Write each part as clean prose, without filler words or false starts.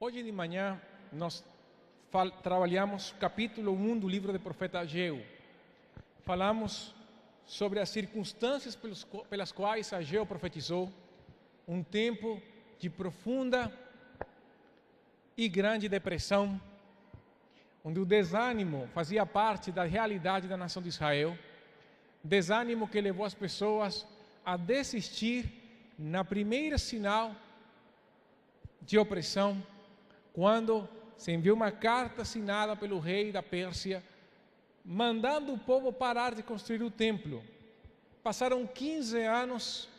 Hoje de manhã nós trabalhamos capítulo 1 do livro do profeta Ageu. Falamos sobre as circunstâncias pelas quais Ageu profetizou um tempo de profunda e grande depressão, onde o desânimo fazia parte da realidade da nação de Israel, desânimo que levou as pessoas a desistir na primeira sinal de opressão, quando se enviou uma carta assinada pelo rei da Pérsia, mandando o povo parar de construir o templo. Passaram 15 anos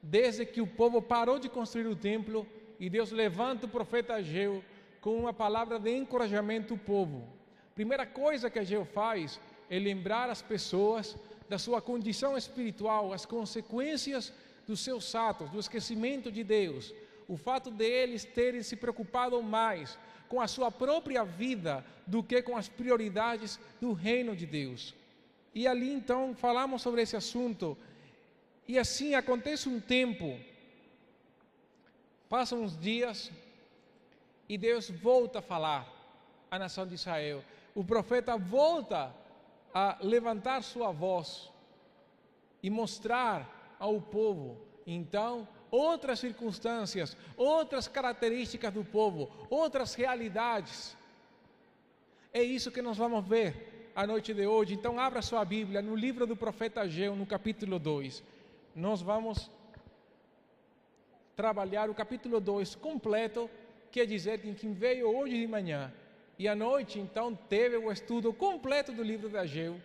desde que o povo parou de construir o templo e Deus levanta o profeta Ageu com uma palavra de encorajamento ao povo. Primeira coisa que Ageu faz é lembrar as pessoas da sua condição espiritual, as consequências dos seus atos, do esquecimento de Deus, o fato de eles terem se preocupado mais com a sua própria vida do que com as prioridades do reino de Deus. E ali então falamos sobre esse assunto. E assim acontece um tempo, passam uns dias e Deus volta a falar à nação de Israel. O profeta volta a levantar sua voz e mostrar ao povo, então, outras circunstâncias, outras características do povo, outras realidades. É isso que nós vamos ver a noite de hoje. Então abra sua Bíblia no livro do profeta Ageu, no capítulo 2. Nós vamos trabalhar o capítulo 2 completo, quer dizer que quem veio hoje de manhã e à noite então teve o estudo completo do livro de Ageu,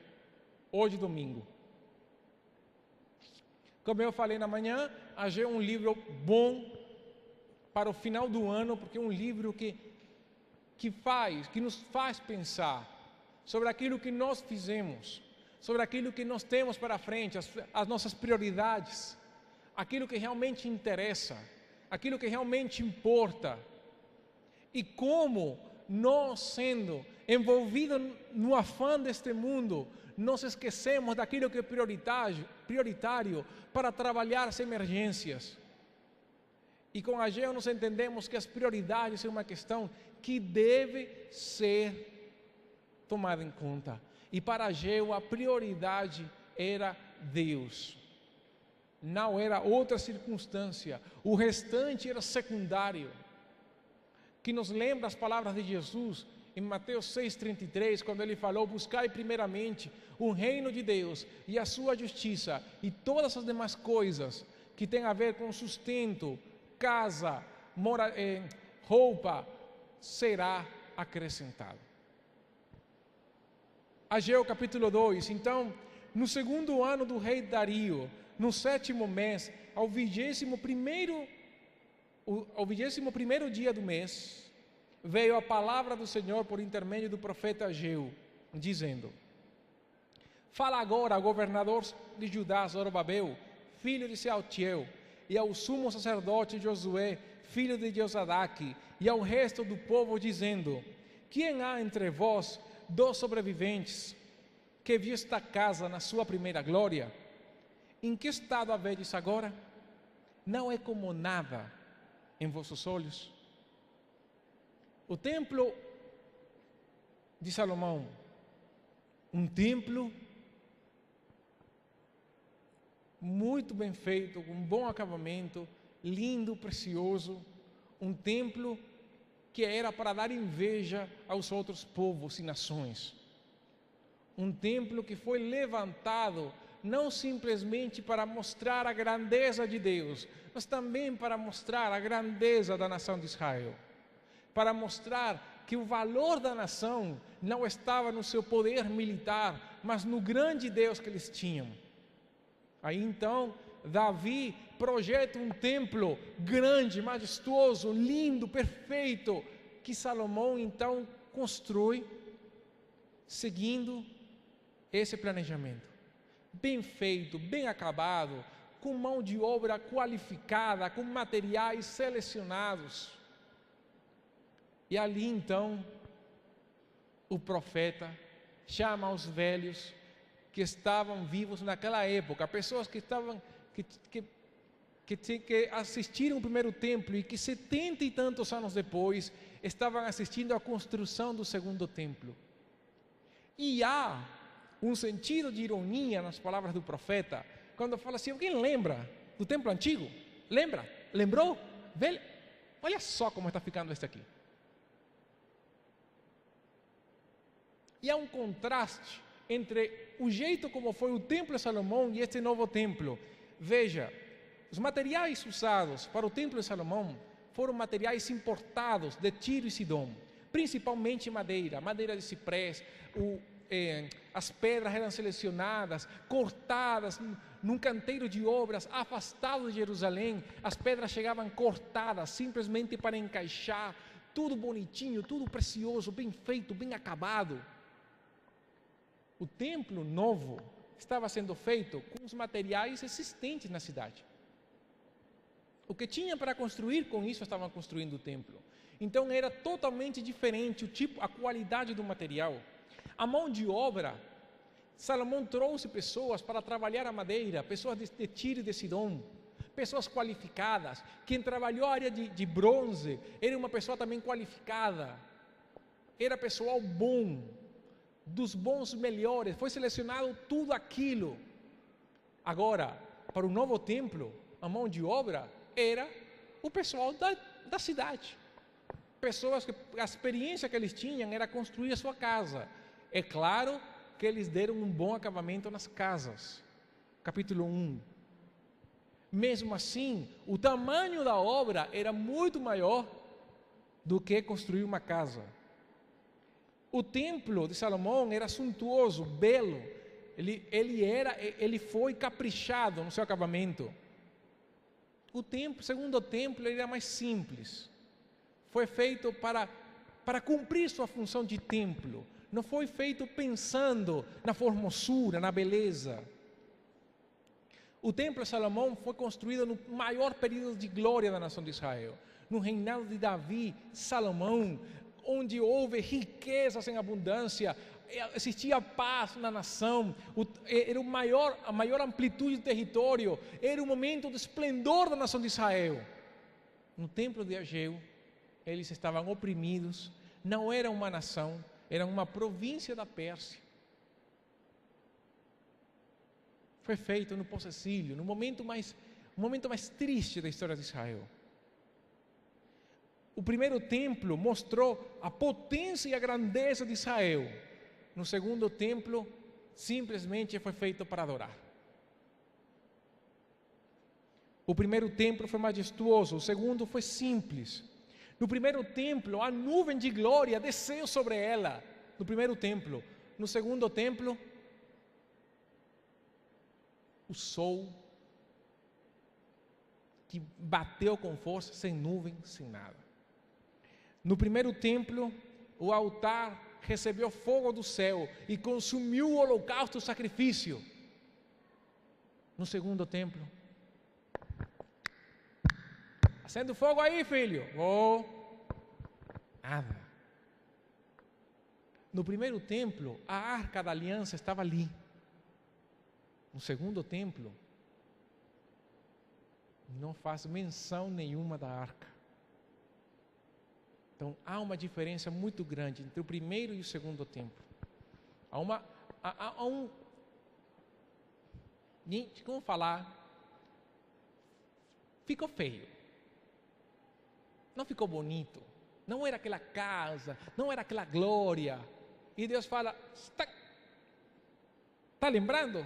hoje domingo. Como eu falei na manhã, Ageu é um livro bom para o final do ano, porque é um livro que nos faz pensar sobre aquilo que nós fizemos, sobre aquilo que nós temos para frente, as nossas prioridades, aquilo que realmente interessa, aquilo que realmente importa. E como nós, sendo envolvidos no afã deste mundo, nós esquecemos daquilo que é prioritário para trabalhar as emergências. E com Ageu nós entendemos que as prioridades é uma questão que deve ser tomada em conta. E para Ageu a prioridade era Deus, não era outra circunstância. O restante era secundário. Que nos lembra as palavras de Jesus em Mateus 6,33, quando ele falou: buscai primeiramente o reino de Deus e a sua justiça, e todas as demais coisas que têm a ver com sustento, casa, roupa, será acrescentado. Ageu capítulo 2. Então, no segundo ano do rei Dario, no 7º mês, ao 21º dia do mês, veio a palavra do Senhor por intermédio do profeta Ageu, dizendo: fala agora ao governador de Judá, Zorobabel, filho de Sealtiel, e ao sumo sacerdote Josué, filho de Josadaque, e ao resto do povo, dizendo: quem há entre vós dos sobreviventes que viu esta casa na sua primeira glória? Em que estado a vedes agora? Não é como nada em vossos olhos? O templo de Salomão, um templo muito bem feito, com um bom acabamento, lindo, precioso, um templo que era para dar inveja aos outros povos e nações, um templo que foi levantado não simplesmente para mostrar a grandeza de Deus, mas também para mostrar a grandeza da nação de Israel, para mostrar que o valor da nação não estava no seu poder militar, mas no grande Deus que eles tinham. Aí então Davi projeta um templo grande, majestoso, lindo, perfeito, que Salomão então constrói seguindo esse planejamento, bem feito, bem acabado, com mão de obra qualificada, com materiais selecionados. E ali então o profeta chama os velhos que estavam vivos naquela época, pessoas que que assistiram o primeiro templo e que 70 e tantos anos depois estavam assistindo à construção do segundo templo. E há um sentido de ironia nas palavras do profeta, quando fala assim: alguém lembra do templo antigo? Lembra? Lembrou? Olha só como está ficando este aqui. E há um contraste entre o jeito como foi o templo de Salomão e este novo templo. Veja, os materiais usados para o templo de Salomão foram materiais importados de Tiro e Sidom, principalmente madeira de ciprés. As pedras eram selecionadas, cortadas num canteiro de obras afastado de Jerusalém. As pedras chegavam cortadas simplesmente para encaixar, tudo bonitinho, tudo precioso, bem feito, bem acabado. O templo novo estava sendo feito com os materiais existentes na cidade. O que tinha para construir, com isso estavam construindo o templo. Então era totalmente diferente o tipo, a qualidade do material. A mão de obra, Salomão trouxe pessoas para trabalhar a madeira, pessoas de Tiro e de Sidom, pessoas qualificadas. Quem trabalhou a área de bronze era uma pessoa também qualificada, era pessoal bom, dos bons melhores, foi selecionado tudo aquilo. Agora, para o novo templo, a mão de obra era o pessoal da cidade. Pessoas que a experiência que eles tinham era construir a sua casa. É claro que eles deram um bom acabamento nas casas. Capítulo 1. Mesmo assim, o tamanho da obra era muito maior do que construir uma casa. O templo de Salomão era suntuoso, belo. Ele foi caprichado no seu acabamento. O segundo templo, ele era mais simples. Foi feito para cumprir sua função de templo. Não foi feito pensando na formosura, na beleza. O templo de Salomão foi construído no maior período de glória da nação de Israel, no reinado de Davi, Salomão, onde houve riquezas em abundância, existia paz na nação, era a maior amplitude de território, era o momento do esplendor da nação de Israel. No templo de Ageu, eles estavam oprimidos, não era uma nação, era uma província da Pérsia. Foi feito no pós-exílio, no momento mais triste da história de Israel. O primeiro templo mostrou a potência e a grandeza de Israel. No segundo templo, simplesmente foi feito para adorar. O primeiro templo foi majestuoso, o segundo foi simples. No primeiro templo, a nuvem de glória desceu sobre ela, no primeiro templo. No segundo templo, o sol que bateu com força, sem nuvem, sem nada. No primeiro templo, o altar recebeu fogo do céu e consumiu o holocausto, o sacrifício. No segundo templo, acende o fogo aí, filho. Nada. No primeiro templo, a arca da aliança estava ali. No segundo templo, não faz menção nenhuma da arca. Então, há uma diferença muito grande entre o primeiro e o segundo templo. Como falar? Ficou feio. Não ficou bonito. Não era aquela casa, não era aquela glória. E Deus fala, está lembrando?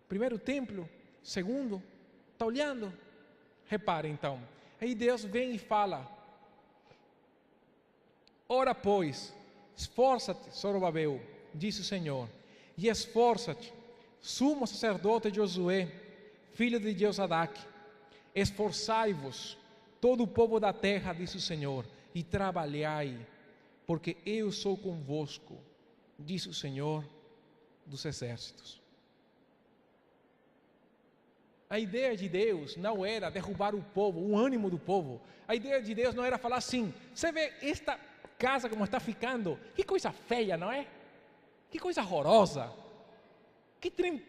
Primeiro templo, segundo, está olhando? Repare então. Aí Deus vem e fala, ora pois, esforça-te, Zorobabel, disse o Senhor, e esforça-te, sumo sacerdote Josué, filho de Jeozadak, esforçai-vos, todo o povo da terra, disse o Senhor, e trabalhai, porque eu sou convosco, disse o Senhor dos exércitos. A ideia de Deus não era derrubar o povo, o ânimo do povo. A ideia de Deus não era falar assim, você vê esta casa como está ficando, que coisa feia, não é? Que coisa horrorosa, que trem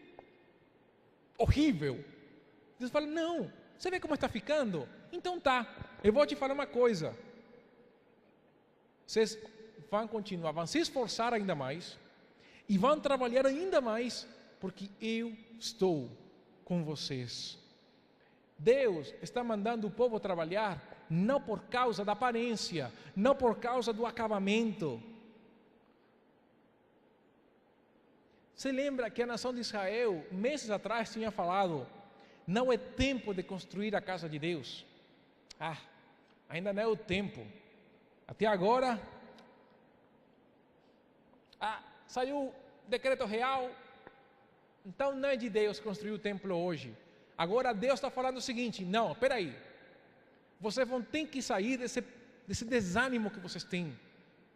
horrível. Deus fala, não, Você vê como está ficando? Então tá, eu vou te falar uma coisa. Vocês vão continuar, vão se esforçar ainda mais e vão trabalhar ainda mais, porque eu estou com vocês. Deus está mandando o povo trabalhar não por causa da aparência, não por causa do acabamento. Você lembra que a nação de Israel, meses atrás, tinha falado: não é tempo de construir a casa de Deus. Ainda não é o tempo. Até agora, saiu decreto real, então não é de Deus construir o templo hoje. Agora Deus está falando o seguinte: não, espera aí, vocês vão ter que sair desse desânimo que vocês têm,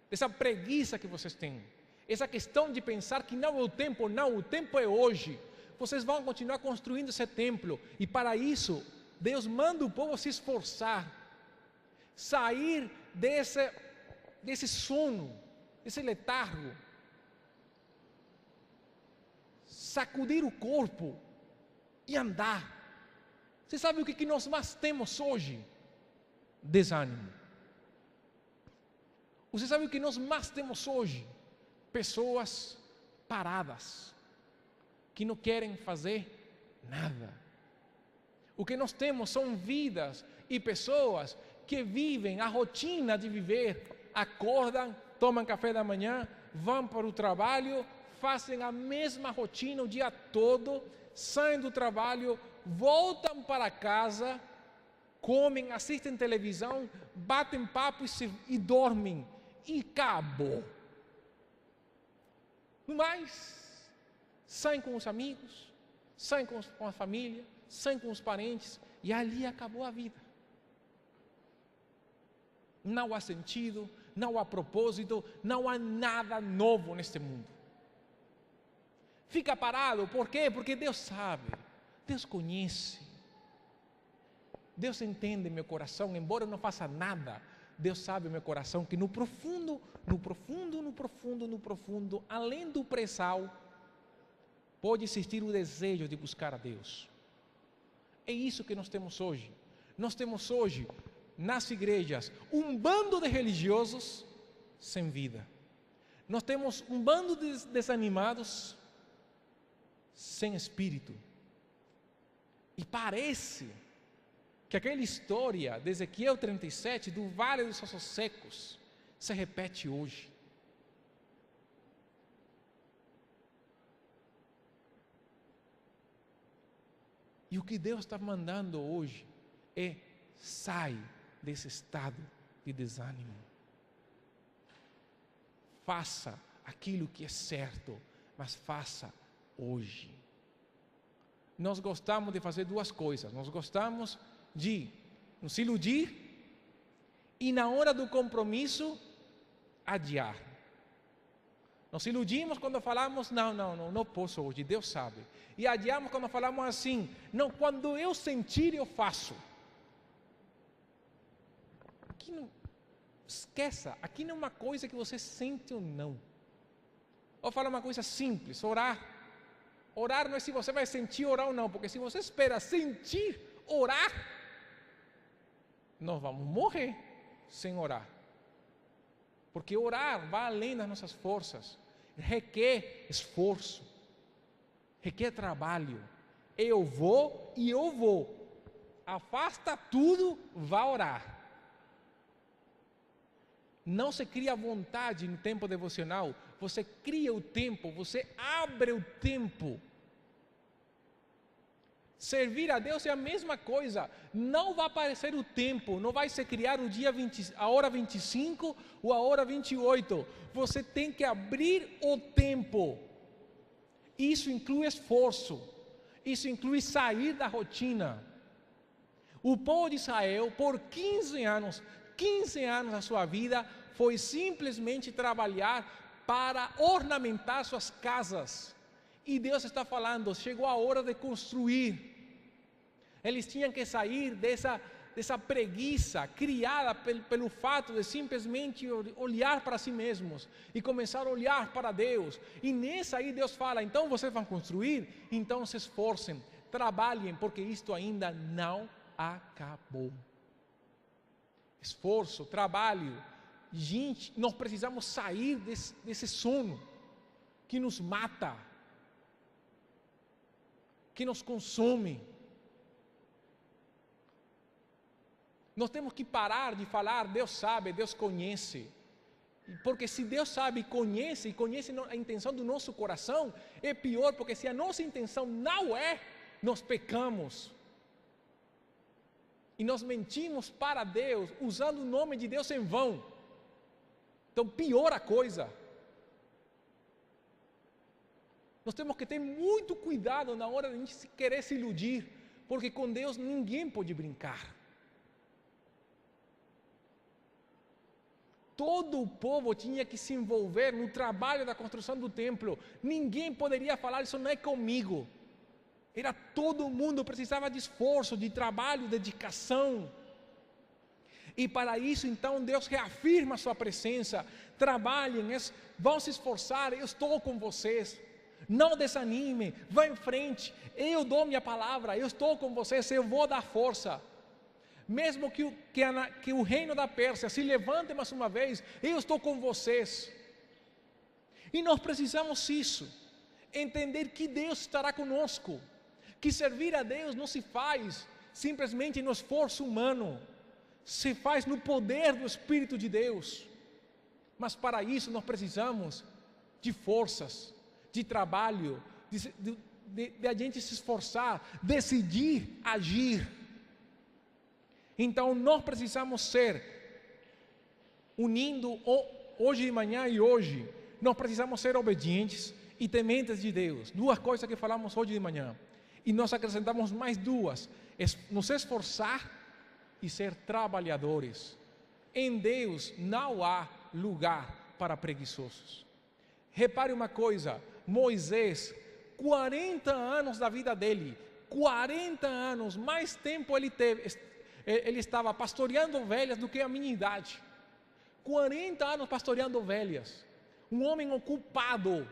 dessa preguiça que vocês têm, essa questão de pensar que não é o tempo. Não, o tempo é hoje. Vocês vão continuar construindo esse templo, e para isso Deus manda o povo se esforçar, sair desse sono, desse letargo, sacudir o corpo e andar. Você sabe o que nós mais temos hoje? Desânimo. Você sabe o que nós mais temos hoje? Pessoas paradas, que não querem fazer nada. O que nós temos são vidas e pessoas que vivem a rotina de viver. Acordam, tomam café da manhã, vão para o trabalho, fazem a mesma rotina o dia todo, saem do trabalho, voltam para casa, comem, assistem televisão, batem papo e dormem. E acabou. Mas saem com os amigos, saem com a família, saem com os parentes, e ali acabou a vida. Não há sentido, não há propósito, não há nada novo neste mundo. Fica parado, por quê? Porque Deus sabe, Deus conhece, Deus entende meu coração, embora eu não faça nada. Deus sabe o meu coração, que no profundo, além do pré-sal, pode existir o desejo de buscar a Deus. É isso que nós temos hoje. Nós temos hoje, nas igrejas, um bando de religiosos sem vida. Nós temos um bando de desanimados, sem espírito. E parece que aquela história de Ezequiel 37, do vale dos ossos secos, se repete hoje. E o que Deus está mandando hoje é: sai desse estado de desânimo. Faça aquilo que é certo, mas faça hoje. Nós gostamos de fazer duas coisas. Nós gostamos de nos iludir e, na hora do compromisso, adiar. Nós iludimos quando falamos: não posso hoje, Deus sabe. E adiamos quando falamos assim: não, quando eu sentir eu faço. Aqui não, esqueça, aqui não é uma coisa que você sente ou não. Vou falar uma coisa simples: orar. Orar não é se você vai sentir orar ou não, porque se você espera sentir orar, nós vamos morrer sem orar. Porque orar vai além das nossas forças, requer esforço, requer trabalho. Eu vou, afasta tudo, vá orar. Não se cria vontade no tempo devocional, você cria o tempo, você abre o tempo. Servir a Deus é a mesma coisa. Não vai aparecer o tempo, não vai se criar o dia 20, a hora 25 ou a hora 28. Você tem que abrir o tempo. Isso inclui esforço, isso inclui sair da rotina. O povo de Israel, por 15 anos da sua vida, foi simplesmente trabalhar para ornamentar suas casas. E Deus está falando: chegou a hora de construir. Eles tinham que sair dessa preguiça criada pelo fato de simplesmente olhar para si mesmos e começar a olhar para Deus. E nessa aí Deus fala: então vocês vão construir? Então se esforcem, trabalhem, porque isto ainda não acabou. Esforço, trabalho, gente, nós precisamos sair desse sono que nos mata, que nos consome. Nós temos que parar de falar, Deus sabe, Deus conhece. Porque se Deus sabe e conhece a intenção do nosso coração, é pior, porque se a nossa intenção não é, nós pecamos. E nós mentimos para Deus, usando o nome de Deus em vão. Então piora a coisa. Nós temos que ter muito cuidado na hora de a gente querer se iludir, porque com Deus ninguém pode brincar. Todo o povo tinha que se envolver no trabalho da construção do templo. Ninguém poderia falar, isso não é comigo. Era todo mundo, precisava de esforço, de trabalho, dedicação. E para isso, então, Deus reafirma a sua presença. Trabalhem, vão se esforçar, eu estou com vocês. Não desanime, vá em frente. Eu dou minha palavra, eu estou com vocês, eu vou dar força. Mesmo que o reino da Pérsia se levante mais uma vez, eu estou com vocês. E nós precisamos isso, entender que Deus estará conosco, que servir a Deus não se faz simplesmente no esforço humano, se faz no poder do Espírito de Deus. Mas para isso nós precisamos de forças, de trabalho, de a gente se esforçar, decidir agir. Então nós precisamos ser, unindo hoje de manhã e hoje, nós precisamos ser obedientes e tementes de Deus. Duas coisas que falamos hoje de manhã. E nós acrescentamos mais duas: nos esforçar e ser trabalhadores. Em Deus não há lugar para preguiçosos. Repare uma coisa, Moisés, 40 anos da vida dele, 40 anos, mais tempo ele estava pastoreando ovelhas do que a minha idade. 40 anos pastoreando ovelhas. Um homem ocupado.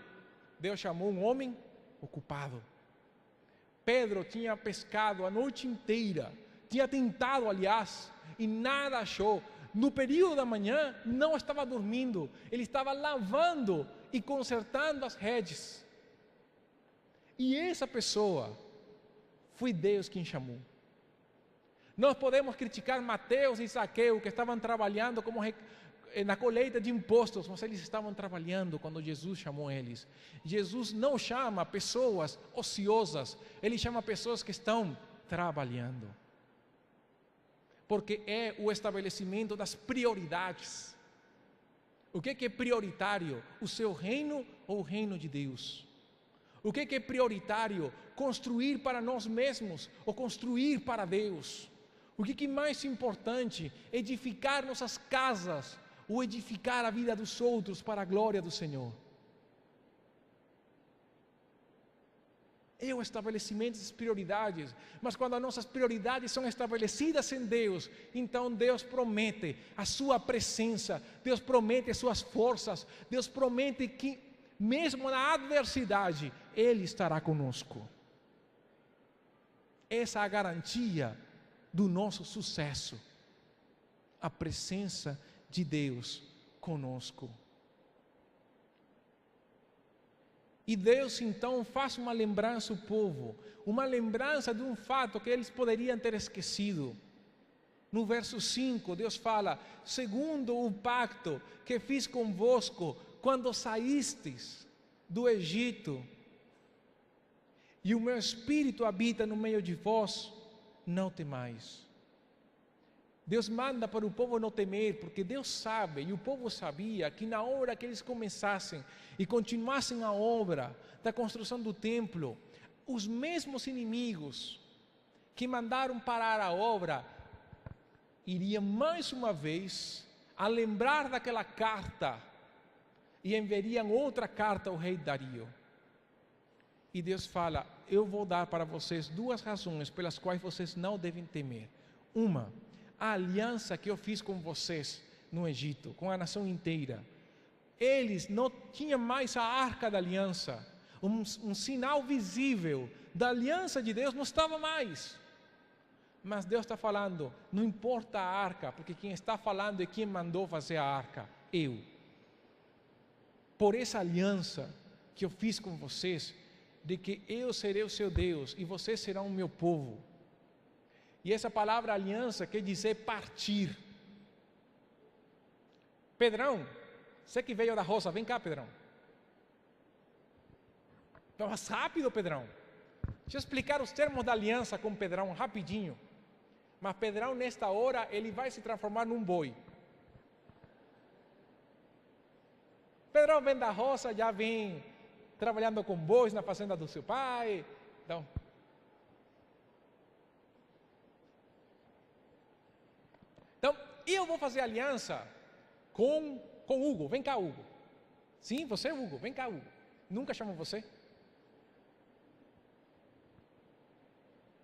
Deus chamou um homem ocupado. Pedro tinha pescado a noite inteira. Tinha tentado, aliás, e nada achou. No período da manhã, não estava dormindo. Ele estava lavando e consertando as redes. E essa pessoa, foi Deus quem chamou. Nós podemos criticar Mateus e Zaqueu, que estavam trabalhando na colheita de impostos, mas eles estavam trabalhando quando Jesus chamou eles. Jesus não chama pessoas ociosas, Ele chama pessoas que estão trabalhando. Porque é o estabelecimento das prioridades. O que é prioritário? O seu reino ou o reino de Deus? O que é prioritário? Construir para nós mesmos ou construir para Deus? O que é mais importante? Edificar nossas casas ou edificar a vida dos outros para a glória do Senhor? É o estabelecimento das prioridades. Mas quando as nossas prioridades são estabelecidas em Deus, então Deus promete a sua presença, Deus promete as suas forças, Deus promete que mesmo na adversidade, Ele estará conosco. Essa é a garantia do nosso sucesso, a presença de Deus conosco. E Deus então faz uma lembrança ao povo, uma lembrança de um fato que eles poderiam ter esquecido. No verso 5, Deus fala: segundo o pacto que fiz convosco quando saístes do Egito, e o meu Espírito habita no meio de vós, não temais. Deus manda para o povo não temer, porque Deus sabe, e o povo sabia, que na hora que eles começassem e continuassem a obra da construção do templo, os mesmos inimigos que mandaram parar a obra, iriam mais uma vez a lembrar daquela carta e enviariam outra carta ao rei Dario. E Deus fala: eu vou dar para vocês duas razões pelas quais vocês não devem temer. Uma, a aliança que eu fiz com vocês no Egito, com a nação inteira. Eles não tinham mais a arca da aliança, um sinal visível da aliança de Deus não estava mais. Mas Deus está falando, não importa a arca, porque quem está falando é quem mandou fazer a arca, eu. Por essa aliança que eu fiz com vocês, de que eu serei o seu Deus e vocês serão o meu povo. E essa palavra aliança quer dizer partir. Pedrão, você que veio da roça, vem cá, Pedrão. Vamos rápido, Pedrão. Deixa eu explicar os termos da aliança com Pedrão rapidinho. Mas Pedrão, nesta hora, ele vai se transformar num boi. Pedrão vem da roça, já vem trabalhando com bois na fazenda do seu pai. Então, eu vou fazer aliança com Hugo. Vem cá, Hugo. Sim, você é Hugo. Vem cá, Hugo. Nunca chamo você.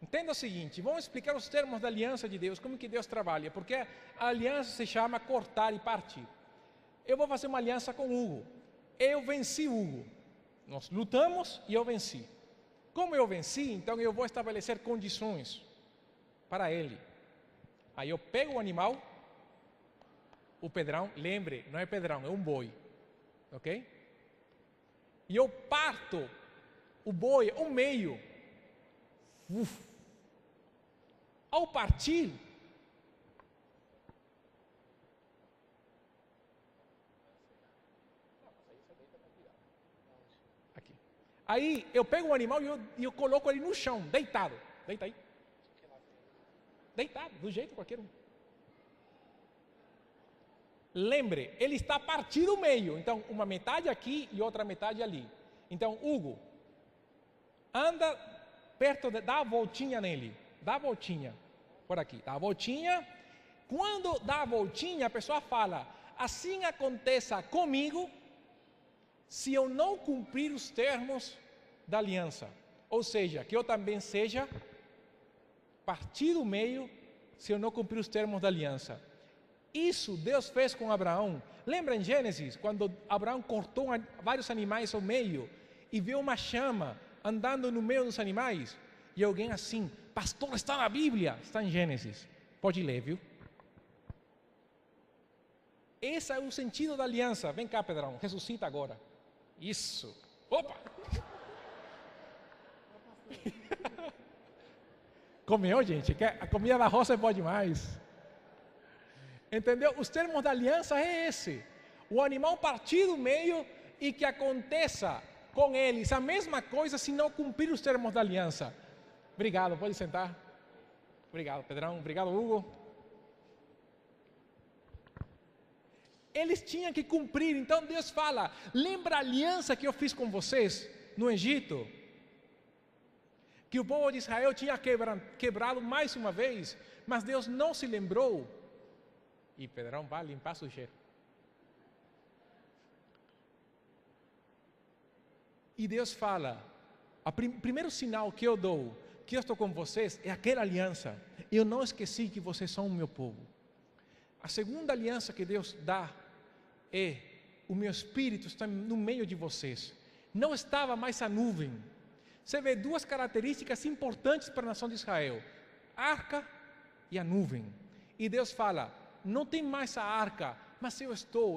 Entenda o seguinte, vamos explicar os termos da aliança de Deus, como que Deus trabalha, porque a aliança se chama cortar e partir. Eu vou fazer uma aliança com Hugo. Eu venci Hugo. Nós lutamos e eu venci. Como eu venci, então eu vou estabelecer condições para ele. Aí eu pego o animal, o Pedrão, lembre, não é Pedrão, é um boi. Ok? E eu parto o boi ao meio. Ao partir, aqui. Aí eu pego o animal e eu coloco ele no chão, deitado. Deita aí. Deitado, do jeito qualquer um. Lembre, ele está partido ao meio. Então, uma metade aqui e outra metade ali. Então, Hugo, anda perto, dá a voltinha nele. Dá a voltinha. Por aqui, dá a voltinha. Quando dá a voltinha, a pessoa fala, assim aconteça comigo, se eu não cumprir os termos da aliança. Ou seja, que eu também seja partido ao meio, se eu não cumprir os termos da aliança. Isso Deus fez com Abraão. Lembra em Gênesis, quando Abraão cortou vários animais ao meio, e viu uma chama andando no meio dos animais, e alguém assim, pastor, está na Bíblia, está em Gênesis, pode ler, viu? Esse é o sentido da aliança. Vem cá, Pedrão, ressuscita agora. Isso, opa! Comeu, gente, a comida da roça é boa demais. Entendeu? Os termos da aliança é esse. O animal partido no meio e que aconteça com eles a mesma coisa se não cumprir os termos da aliança. Obrigado, pode sentar. Obrigado, Pedrão. Obrigado, Hugo. Eles tinham que cumprir. Então Deus fala, lembra a aliança que eu fiz com vocês no Egito? Que o povo de Israel tinha quebrado mais uma vez, mas Deus não se lembrou. E Pedrão vai limpar a sujeira. E Deus fala, o primeiro sinal que eu dou, que eu estou com vocês, é aquela aliança. Eu não esqueci que vocês são o meu povo. A segunda aliança que Deus dá é, o meu Espírito está no meio de vocês. Não estava mais a nuvem. Você vê duas características importantes para a nação de Israel: a arca e a nuvem. E Deus fala, não tem mais a arca, mas eu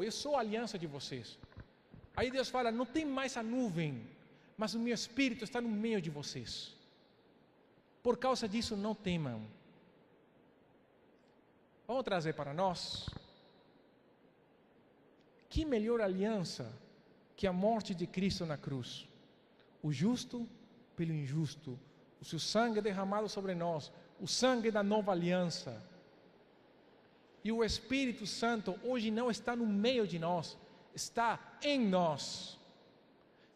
sou a aliança de vocês. Aí Deus fala, não tem mais a nuvem, mas o meu Espírito está no meio de vocês. Por causa disso, não temam. Vamos trazer para nós. Que melhor aliança que a morte de Cristo na cruz. O justo pelo injusto. O seu sangue derramado sobre nós. O sangue da nova aliança. E o Espírito Santo hoje não está no meio de nós, está em nós,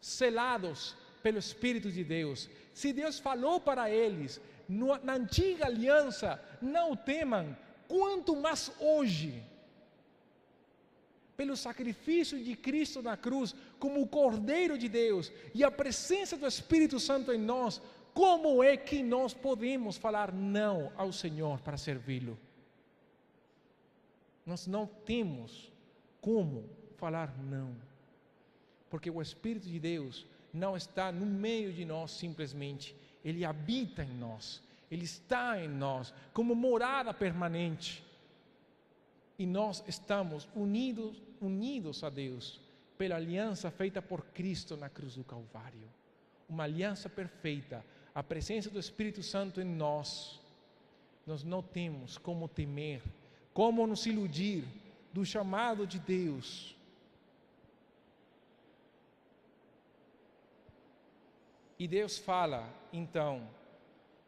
selados pelo Espírito de Deus. Se Deus falou para eles, na antiga aliança, não temam, quanto mais hoje, pelo sacrifício de Cristo na cruz, como o Cordeiro de Deus, e a presença do Espírito Santo em nós, como é que nós podemos falar não ao Senhor para servi-lo? Nós não temos como falar não, porque o Espírito de Deus não está no meio de nós simplesmente, Ele habita em nós, Ele está em nós como morada permanente. E nós estamos unidos a Deus pela aliança feita por Cristo na cruz do Calvário. Uma aliança perfeita, a presença do Espírito Santo em nós. Nós não temos como temer, como nos iludir do chamado de Deus. E Deus fala, então,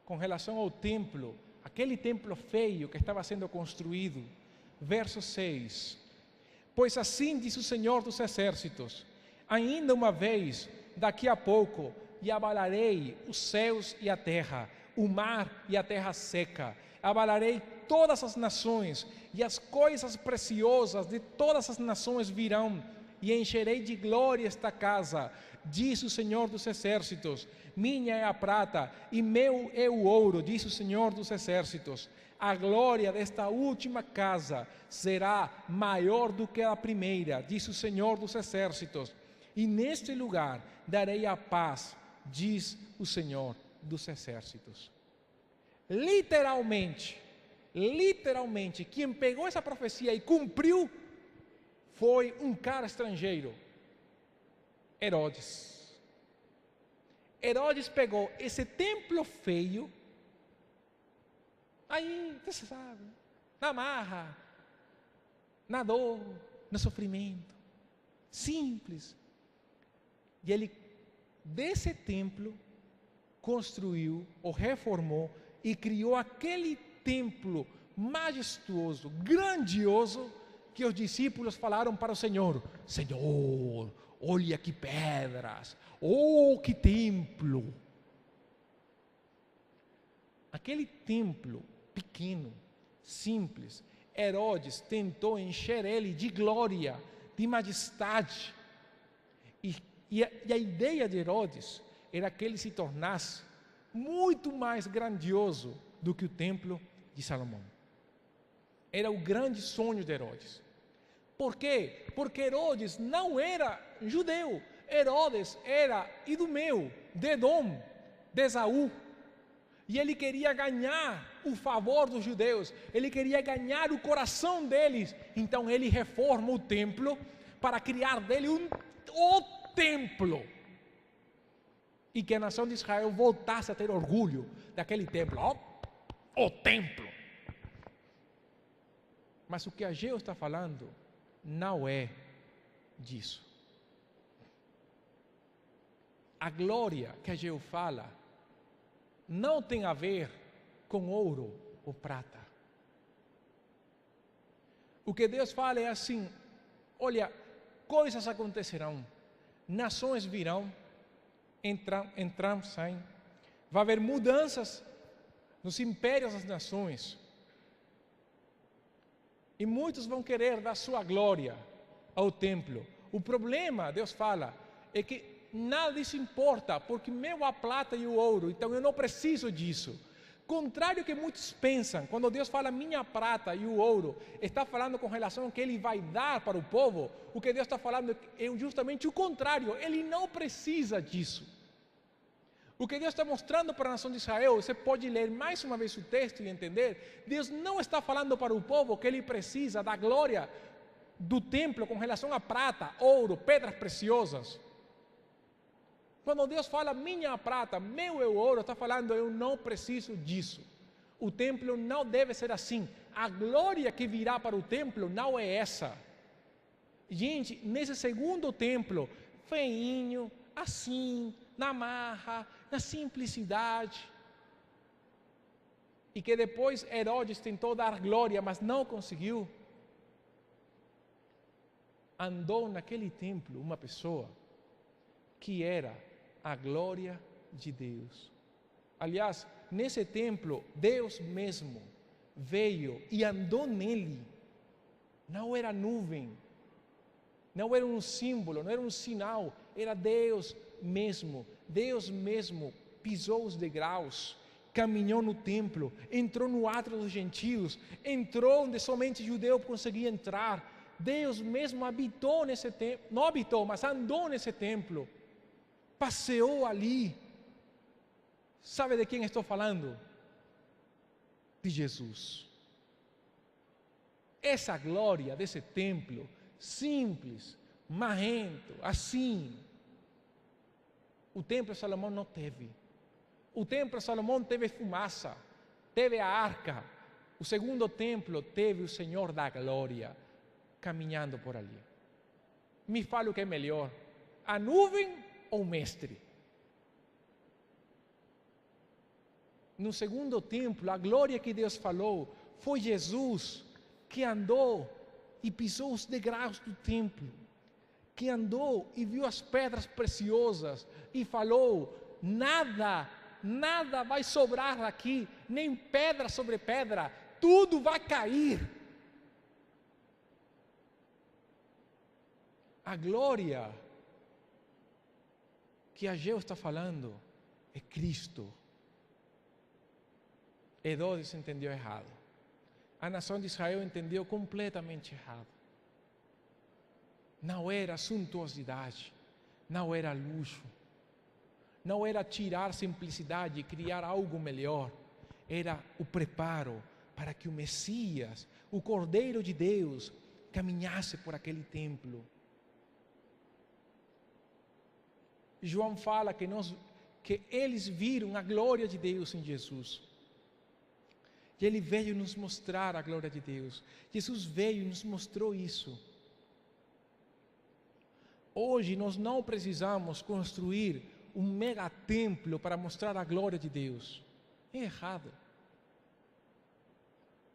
com relação ao templo, aquele templo feio que estava sendo construído, verso 6. Pois assim diz o Senhor dos Exércitos: ainda uma vez, daqui a pouco, e abalarei os céus e a terra, o mar e a terra seca. Abalarei todas as nações, e as coisas preciosas de todas as nações virão, e encherei de glória esta casa, diz o Senhor dos Exércitos. Minha é a prata e meu é o ouro, diz o Senhor dos Exércitos. A glória desta última casa será maior do que a primeira, diz o Senhor dos Exércitos. E neste lugar darei a paz, diz o Senhor dos Exércitos. Literalmente, quem pegou essa profecia e cumpriu foi um cara estrangeiro, Herodes. Herodes pegou esse templo feio, aí, você sabe, na marra, na dor, no sofrimento, simples. E ele, desse templo, construiu ou reformou e criou aquele templo majestoso, grandioso, que os discípulos falaram para o Senhor: Senhor, olha que pedras, oh que templo. Aquele templo pequeno, simples, Herodes tentou encher ele de glória, de majestade. E a ideia de Herodes era que ele se tornasse muito mais grandioso do que o templo de Salomão. Era o grande sonho de Herodes. Por quê? Porque Herodes não era judeu. Herodes era idumeu, de Edom, de Esaú. E ele queria ganhar o favor dos judeus. Ele queria ganhar o coração deles. Então ele reforma o templo para criar dele o templo. E que a nação de Israel voltasse a ter orgulho daquele templo. O templo. Mas o que Ageu está falando não é disso. A glória que Ageu fala não tem a ver com ouro ou prata. O que Deus fala é assim: olha, coisas acontecerão, nações virão, entram, saem, vai haver mudanças nos impérios das nações. E muitos vão querer dar sua glória ao templo. O problema, Deus fala, é que nada disso importa, porque meu a prata e o ouro, então eu não preciso disso. Contrário ao que muitos pensam, quando Deus fala minha prata e o ouro, está falando com relação ao que Ele vai dar para o povo. O que Deus está falando é justamente o contrário, Ele não precisa disso. O que Deus está mostrando para a nação de Israel, você pode ler mais uma vez o texto e entender, Deus não está falando para o povo que Ele precisa da glória do templo com relação a prata, ouro, pedras preciosas. Quando Deus fala minha prata, meu é o ouro, está falando eu não preciso disso. O templo não deve ser assim. A glória que virá para o templo não é essa. Gente, nesse segundo templo, feinho, assim, na marra, na simplicidade, e que depois Herodes tentou dar glória, mas não conseguiu. Andou naquele templo uma pessoa que era a glória de Deus. Aliás, nesse templo, Deus mesmo veio e andou nele. Não era nuvem, não era um símbolo, não era um sinal, era Deus mesmo. Deus mesmo pisou os degraus, caminhou no templo, entrou no átrio dos gentios, entrou onde somente judeu conseguia entrar. Deus mesmo habitou nesse templo, não habitou, mas andou nesse templo, passeou ali. Sabe de quem estou falando? de Jesus. Essa glória desse templo, simples, marrento, assim, o templo de Salomão não teve. O templo de Salomão teve fumaça, teve a arca. O segundo templo teve o Senhor da glória caminhando por ali. Me fala o que é melhor, a nuvem ou o mestre? No segundo templo, a glória que Deus falou foi Jesus que andou e pisou os degraus do templo, que andou e viu as pedras preciosas e falou: nada vai sobrar daqui, nem pedra sobre pedra, tudo vai cair. A glória que Ageu está falando é Cristo. Herodes entendeu errado. A nação de Israel entendeu completamente errado. Não era suntuosidade, não era luxo, não era tirar simplicidade e criar algo melhor. Era o preparo para que o Messias, o Cordeiro de Deus, caminhasse por aquele templo. João fala que eles viram a glória de Deus em Jesus. E Ele veio nos mostrar a glória de Deus. Jesus veio e nos mostrou isso. Hoje nós não precisamos construir um mega templo para mostrar a glória de Deus. É errado.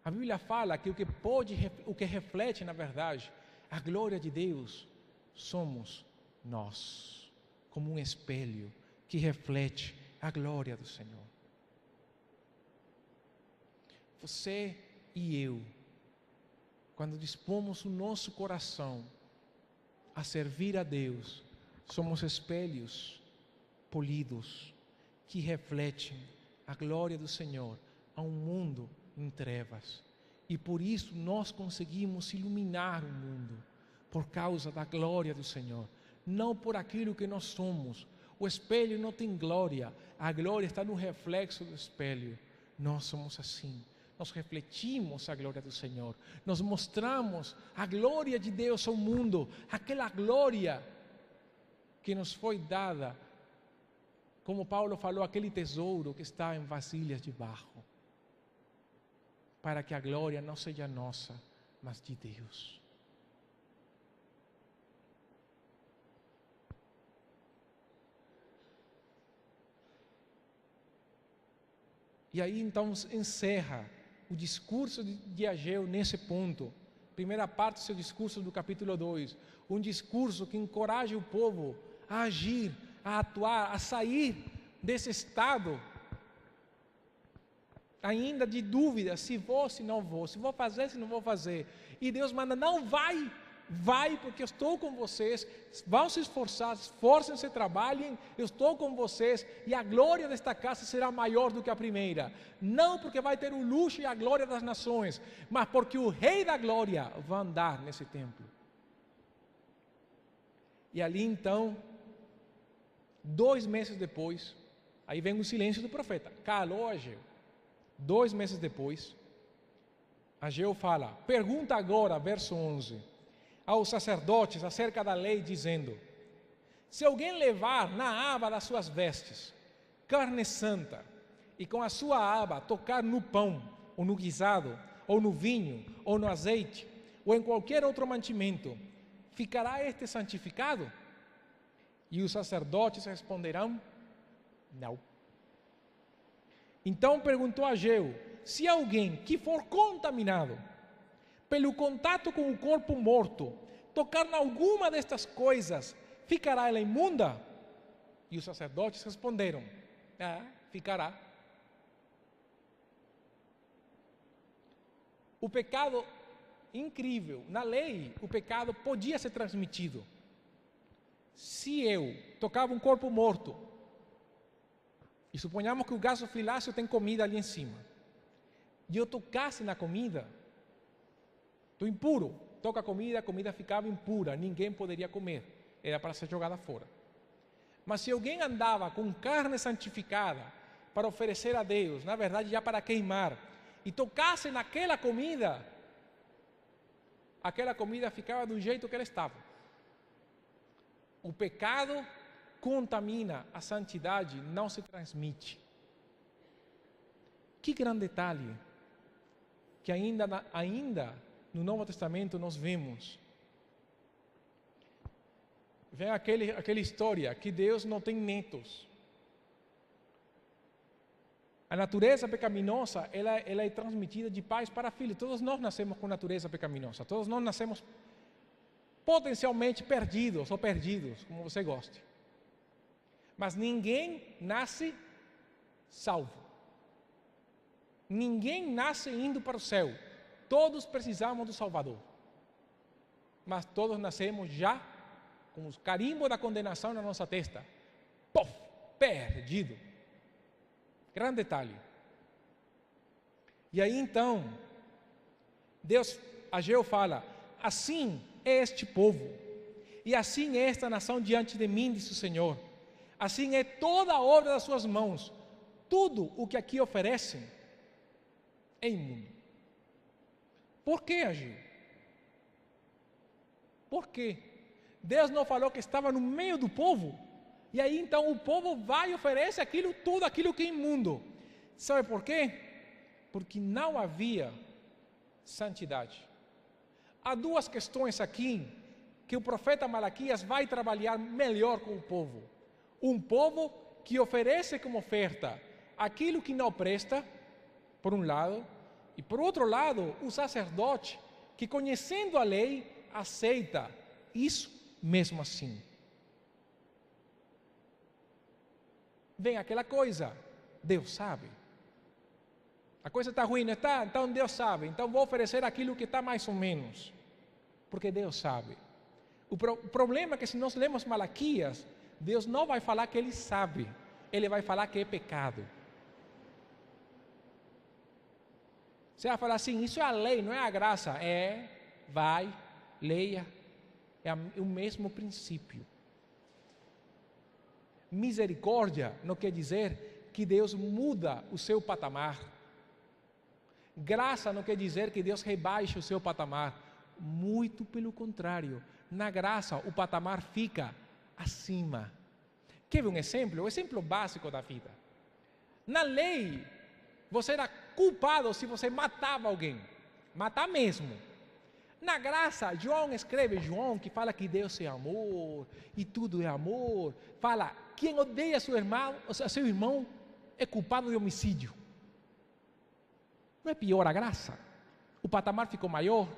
A Bíblia fala que o que reflete, na verdade, a glória de Deus, somos nós, como um espelho que reflete a glória do Senhor. Você e eu, quando dispomos o nosso coração a servir a Deus, somos espelhos polidos que refletem a glória do Senhor a um mundo em trevas. E por isso nós conseguimos iluminar o mundo, por causa da glória do Senhor, não por aquilo que nós somos. O espelho não tem glória, a glória está no reflexo do espelho. Nós somos assim. Nós refletimos a glória do Senhor, nós mostramos a glória de Deus ao mundo, aquela glória que nos foi dada, como Paulo falou, aquele tesouro que está em vasilhas de barro, para que a glória não seja nossa, mas de Deus. E aí então encerra o discurso de Ageu nesse ponto. Primeira parte do seu discurso do capítulo 2. Um discurso que encoraja o povo a agir, a atuar, a sair desse estado ainda de dúvida, se vou, se não vou, se vou fazer, se não vou fazer. E Deus manda: não, vai, porque eu estou com vocês, vão se esforçar, esforcem-se, trabalhem, eu estou com vocês, e a glória desta casa será maior do que a primeira. Não porque vai ter o luxo e a glória das nações, mas porque o Rei da Glória vai andar nesse templo. E ali então, 2 meses depois, aí vem o silêncio do profeta, calou Ageu. 2 meses depois, Ageu fala, pergunta agora, verso 11, aos sacerdotes acerca da lei, dizendo: se alguém levar na aba das suas vestes carne santa, e com a sua aba tocar no pão, ou no guisado, ou no vinho, ou no azeite, ou em qualquer outro mantimento, ficará este santificado? E os sacerdotes responderão: não. Então perguntou Ageu: se alguém que for contaminado pelo contato com o corpo morto tocar em alguma destas coisas, ficará ela imunda? E os sacerdotes responderam: ficará. O pecado, incrível, na lei o pecado podia ser transmitido. Se eu tocava um corpo morto, e suponhamos que o gasofiláceo tem comida ali em cima, e eu tocasse na comida, estou impuro, toca a comida ficava impura, ninguém poderia comer, era para ser jogada fora. Mas se alguém andava com carne santificada para oferecer a Deus, na verdade já para queimar, e tocasse naquela comida, aquela comida ficava do jeito que ela estava. O pecado contamina, a santidade não se transmite. Que grande detalhe que ainda no Novo Testamento nós vemos. Vem aquela história que Deus não tem netos. A natureza pecaminosa, ela é transmitida de pais para filhos. Todos nós nascemos com natureza pecaminosa. Todos nós nascemos potencialmente perdidos, ou perdidos, como você goste. Mas ninguém nasce salvo. Ninguém nasce indo para o céu. Todos precisamos do Salvador. Mas todos nascemos já com os carimbos da condenação na nossa testa. Pof, perdido. Grande detalhe. E aí então, Ageu fala, assim é este povo, e assim é esta nação diante de mim, diz o Senhor. Assim é toda a obra das suas mãos. Tudo o que aqui oferecem é imundo. Por que, Ageu? Por quê? Deus não falou que estava no meio do povo? E aí então o povo vai e oferece tudo aquilo que é imundo. Sabe por quê? Porque não havia santidade. Há duas questões aqui que o profeta Malaquias vai trabalhar melhor com o povo. Um povo que oferece como oferta aquilo que não presta, por um lado, e por outro lado, o sacerdote que, conhecendo a lei, aceita isso mesmo assim. Vem aquela coisa, Deus sabe. A coisa está ruim, não está? Então Deus sabe. Então vou oferecer aquilo que está mais ou menos. Porque Deus sabe. O problema é que se nós lemos Malaquias, Deus não vai falar que Ele sabe. Ele vai falar que é pecado. Você vai falar assim, isso é a lei, não é a graça. Vai, leia. É o mesmo princípio. Misericórdia não quer dizer que Deus muda o seu patamar. Graça não quer dizer que Deus rebaixa o seu patamar. Muito pelo contrário. Na graça, o patamar fica acima. Quer ver um exemplo? O exemplo básico da vida. Na lei, você era culpado se você matava alguém. Matar mesmo. Na graça, João que fala que Deus é amor e tudo é amor. Fala, quem odeia seu irmão é culpado de homicídio. Não é pior a graça? O patamar ficou maior?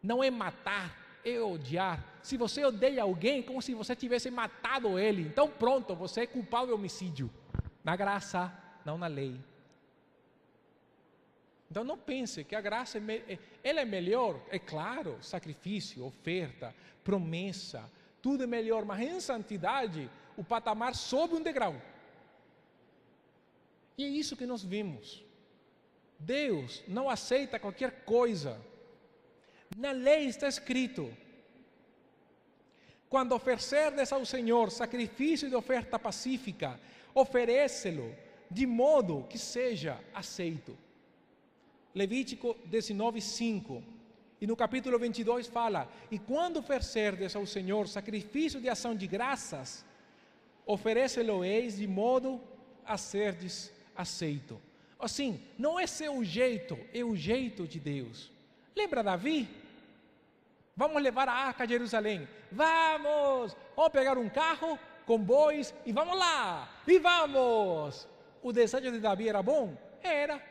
Não é matar, é odiar. Se você odeia alguém, como se você tivesse matado ele. Então pronto, você é culpado de homicídio. Na graça, não na lei. Então não pense que a graça ela é melhor. É claro, sacrifício, oferta, promessa, tudo é melhor. Mas em santidade, o patamar sobe um degrau. E é isso que nós vimos. Deus não aceita qualquer coisa. Na lei está escrito: quando oferecerdes ao Senhor sacrifício de oferta pacífica, oferece-lo de modo que seja aceito. Levítico 19:5. E no capítulo 22 fala: e quando oferecerdes ao Senhor sacrifício de ação de graças, oferece-lo-eis de modo a serdes aceito. Assim, não é seu jeito, é o jeito de Deus. Lembra Davi? Vamos levar a arca a Jerusalém. Vamos pegar um carro com bois e vamos lá. E vamos. O desejo de Davi era bom? Era.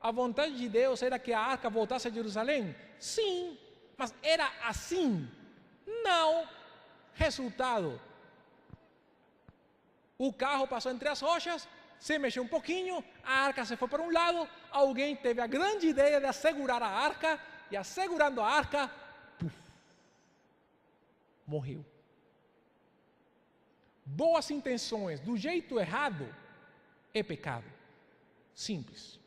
A vontade de Deus era que a arca voltasse a Jerusalém? Sim. Mas era assim? Não. Resultado: o carro passou entre as rochas, se mexeu um pouquinho, a arca se foi para um lado, alguém teve a grande ideia de assegurar a arca, e assegurando a arca, morreu. Boas intenções do jeito errado é pecado. Simples.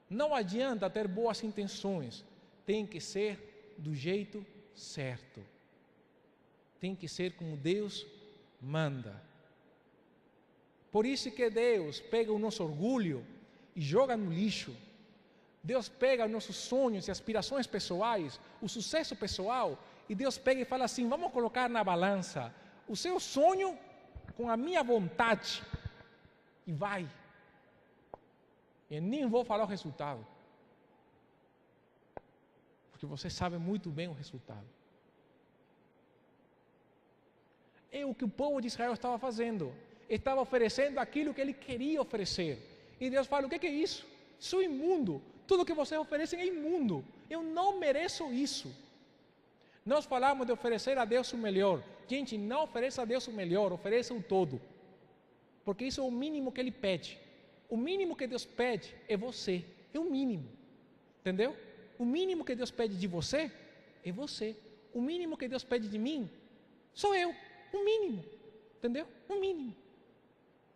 Não adianta ter boas intenções, tem que ser do jeito certo. Tem que ser como Deus manda. Por isso que Deus pega o nosso orgulho e joga no lixo. Deus pega os nossos sonhos e aspirações pessoais, o sucesso pessoal, e Deus pega e fala assim: vamos colocar na balança o seu sonho com a minha vontade. E vai. Eu nem vou falar o resultado, porque você sabe muito bem o resultado. É o que o povo de Israel estava fazendo. Estava oferecendo aquilo que ele queria oferecer. E Deus fala: o que é isso? Isso é imundo. Tudo que vocês oferecem é imundo. Eu não mereço isso. Nós falamos de oferecer a Deus o melhor. Gente, não ofereça a Deus o melhor, ofereça o todo. Porque isso é o mínimo que Ele pede. O mínimo que Deus pede é você. É o mínimo. Entendeu? O mínimo que Deus pede de você é você. O mínimo que Deus pede de mim sou eu. O mínimo. Entendeu? O mínimo.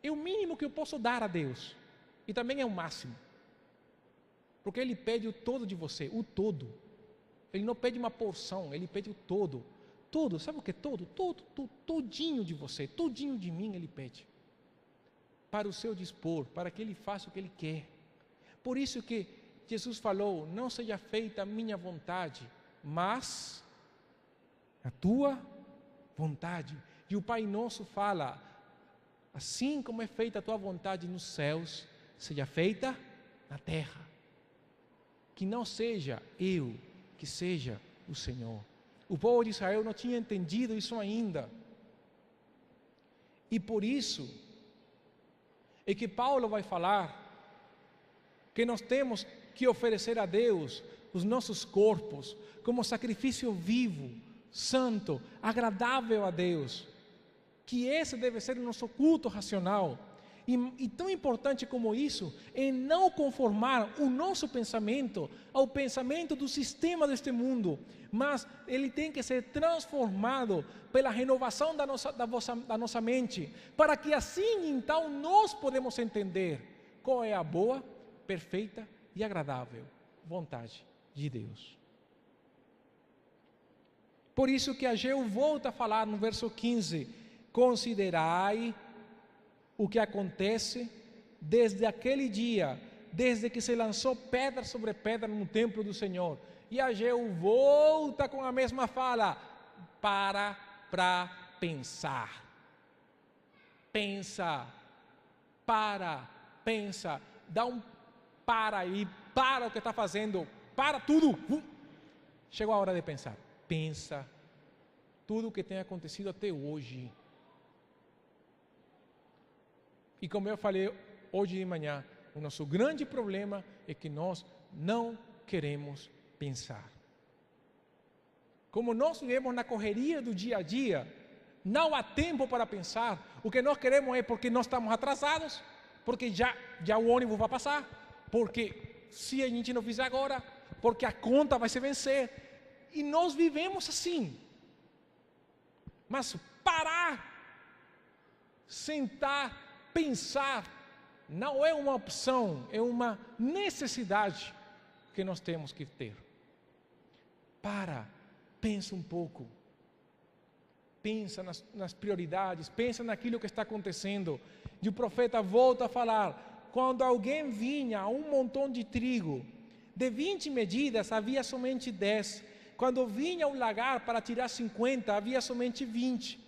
É o mínimo que eu posso dar a Deus. E também é o máximo. Porque Ele pede o todo de você, o todo. Ele não pede uma porção, Ele pede o todo. Todo, sabe o que é todo? Todinho de você, todinho de mim Ele pede. Para o seu dispor, para que Ele faça o que Ele quer. Por isso que Jesus falou: não seja feita a minha vontade, mas a tua vontade. E o Pai Nosso fala: assim como é feita a tua vontade nos céus, seja feita na terra. Que não seja eu, que seja o Senhor. O povo de Israel não tinha entendido isso ainda. E por isso é que Paulo vai falar que nós temos que oferecer a Deus os nossos corpos como sacrifício vivo, santo, agradável a Deus. Que esse deve ser o nosso culto racional. E tão importante como isso é não conformar o nosso pensamento ao pensamento do sistema deste mundo, mas ele tem que ser transformado pela renovação da nossa mente, para que assim então nós podemos entender qual é a boa, perfeita e agradável vontade de Deus. Por isso que Ageu volta a falar no verso 15: considerai o que acontece desde aquele dia, desde que se lançou pedra sobre pedra no templo do Senhor. E Ageu volta com a mesma fala: para pensar. Pensa, pensa, dá um para aí, para o que está fazendo, para tudo. Chegou a hora de pensar. Pensa tudo o que tem acontecido até hoje. E como eu falei hoje de manhã, o nosso grande problema é que nós não queremos pensar. Como nós vivemos na correria do dia a dia, não há tempo para pensar. O que nós queremos é porque nós estamos atrasados, porque já o ônibus vai passar, porque se a gente não fizer agora, porque a conta vai se vencer. E nós vivemos assim. Mas parar, sentar, pensar, não é uma opção, é uma necessidade que nós temos que ter. Pensa um pouco. Pensa nas prioridades, pensa naquilo que está acontecendo. E o profeta volta a falar: quando alguém vinha a um montão de trigo, de 20 medidas havia somente 10. Quando vinha um lagar para tirar 50, havia somente 20.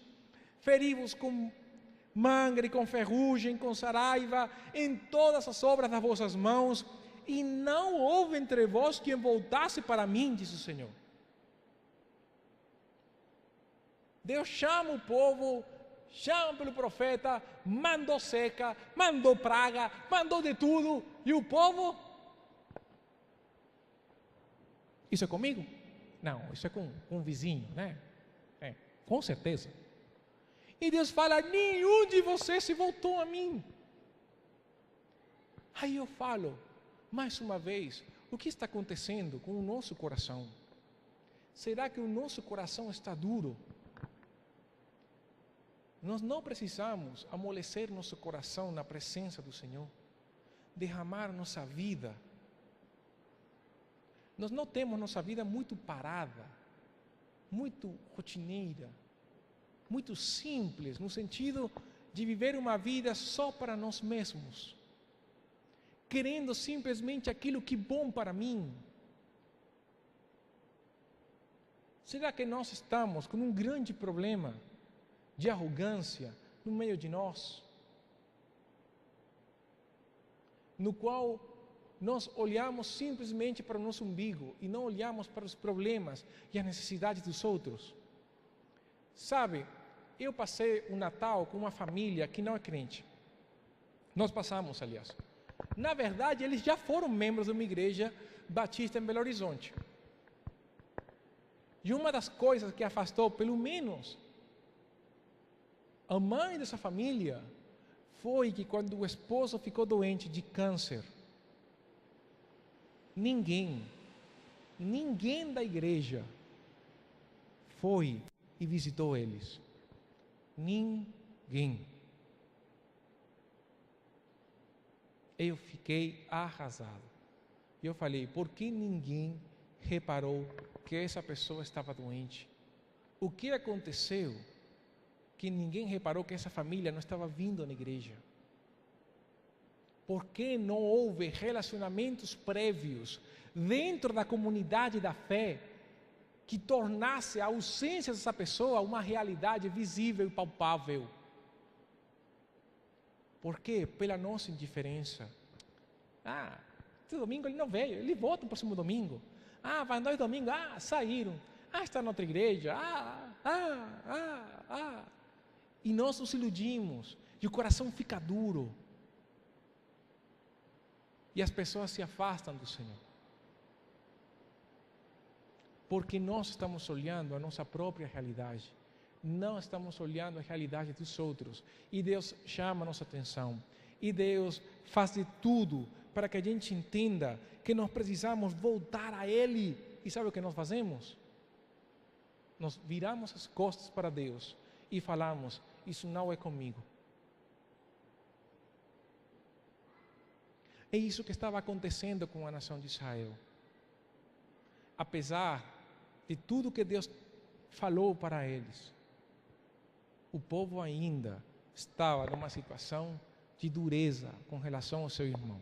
Feri-vos com mangre, com ferrugem, com saraiva, em todas as obras das vossas mãos, e não houve entre vós quem voltasse para mim, diz o Senhor. Deus chama o povo, chama pelo profeta, mandou seca, mandou praga, mandou de tudo, e o povo: isso é comigo? Não, isso é com um vizinho, né? Com certeza. E Deus fala: nenhum de vocês se voltou a mim. Aí eu falo, mais uma vez, o que está acontecendo com o nosso coração? Será que o nosso coração está duro? Nós não precisamos amolecer nosso coração na presença do Senhor, derramar nossa vida. Nós não temos nossa vida muito parada, muito rotineira, muito simples, no sentido de viver uma vida só para nós mesmos. querendo simplesmente aquilo que é bom para mim? Será que nós estamos com um grande problema de arrogância no meio de nós? No qual nós olhamos simplesmente para o nosso umbigo e não olhamos para os problemas e as necessidades dos outros. Sabe, eu passei um Natal com uma família que não é crente. Nós passamos, aliás. Na verdade, eles já foram membros de uma igreja batista em Belo Horizonte. E uma das coisas que afastou, pelo menos, a mãe dessa família, foi que quando o esposo ficou doente de câncer, ninguém da igreja foi e visitou eles. Ninguém. Eu fiquei arrasado. Eu falei, por que ninguém reparou que essa pessoa estava doente? O que aconteceu que ninguém reparou que essa família não estava vindo na igreja? Por que não houve relacionamentos prévios dentro da comunidade da fé que tornasse a ausência dessa pessoa uma realidade visível e palpável? Por quê? Pela nossa indiferença. Esse domingo ele não veio, ele volta no próximo domingo. Vai 2 domingos, saíram. Está na outra igreja. E nós nos iludimos, e o coração fica duro. E as pessoas se afastam do Senhor. Porque nós estamos olhando a nossa própria realidade. Não estamos olhando a realidade dos outros. E Deus chama a nossa atenção. E Deus faz de tudo para que a gente entenda que nós precisamos voltar a Ele. E sabe o que nós fazemos? Nós viramos as costas para Deus e falamos, isso não é comigo. É isso que estava acontecendo com a nação de Israel. Apesar de tudo que Deus falou para eles, o povo ainda estava numa situação de dureza com relação ao seu irmão.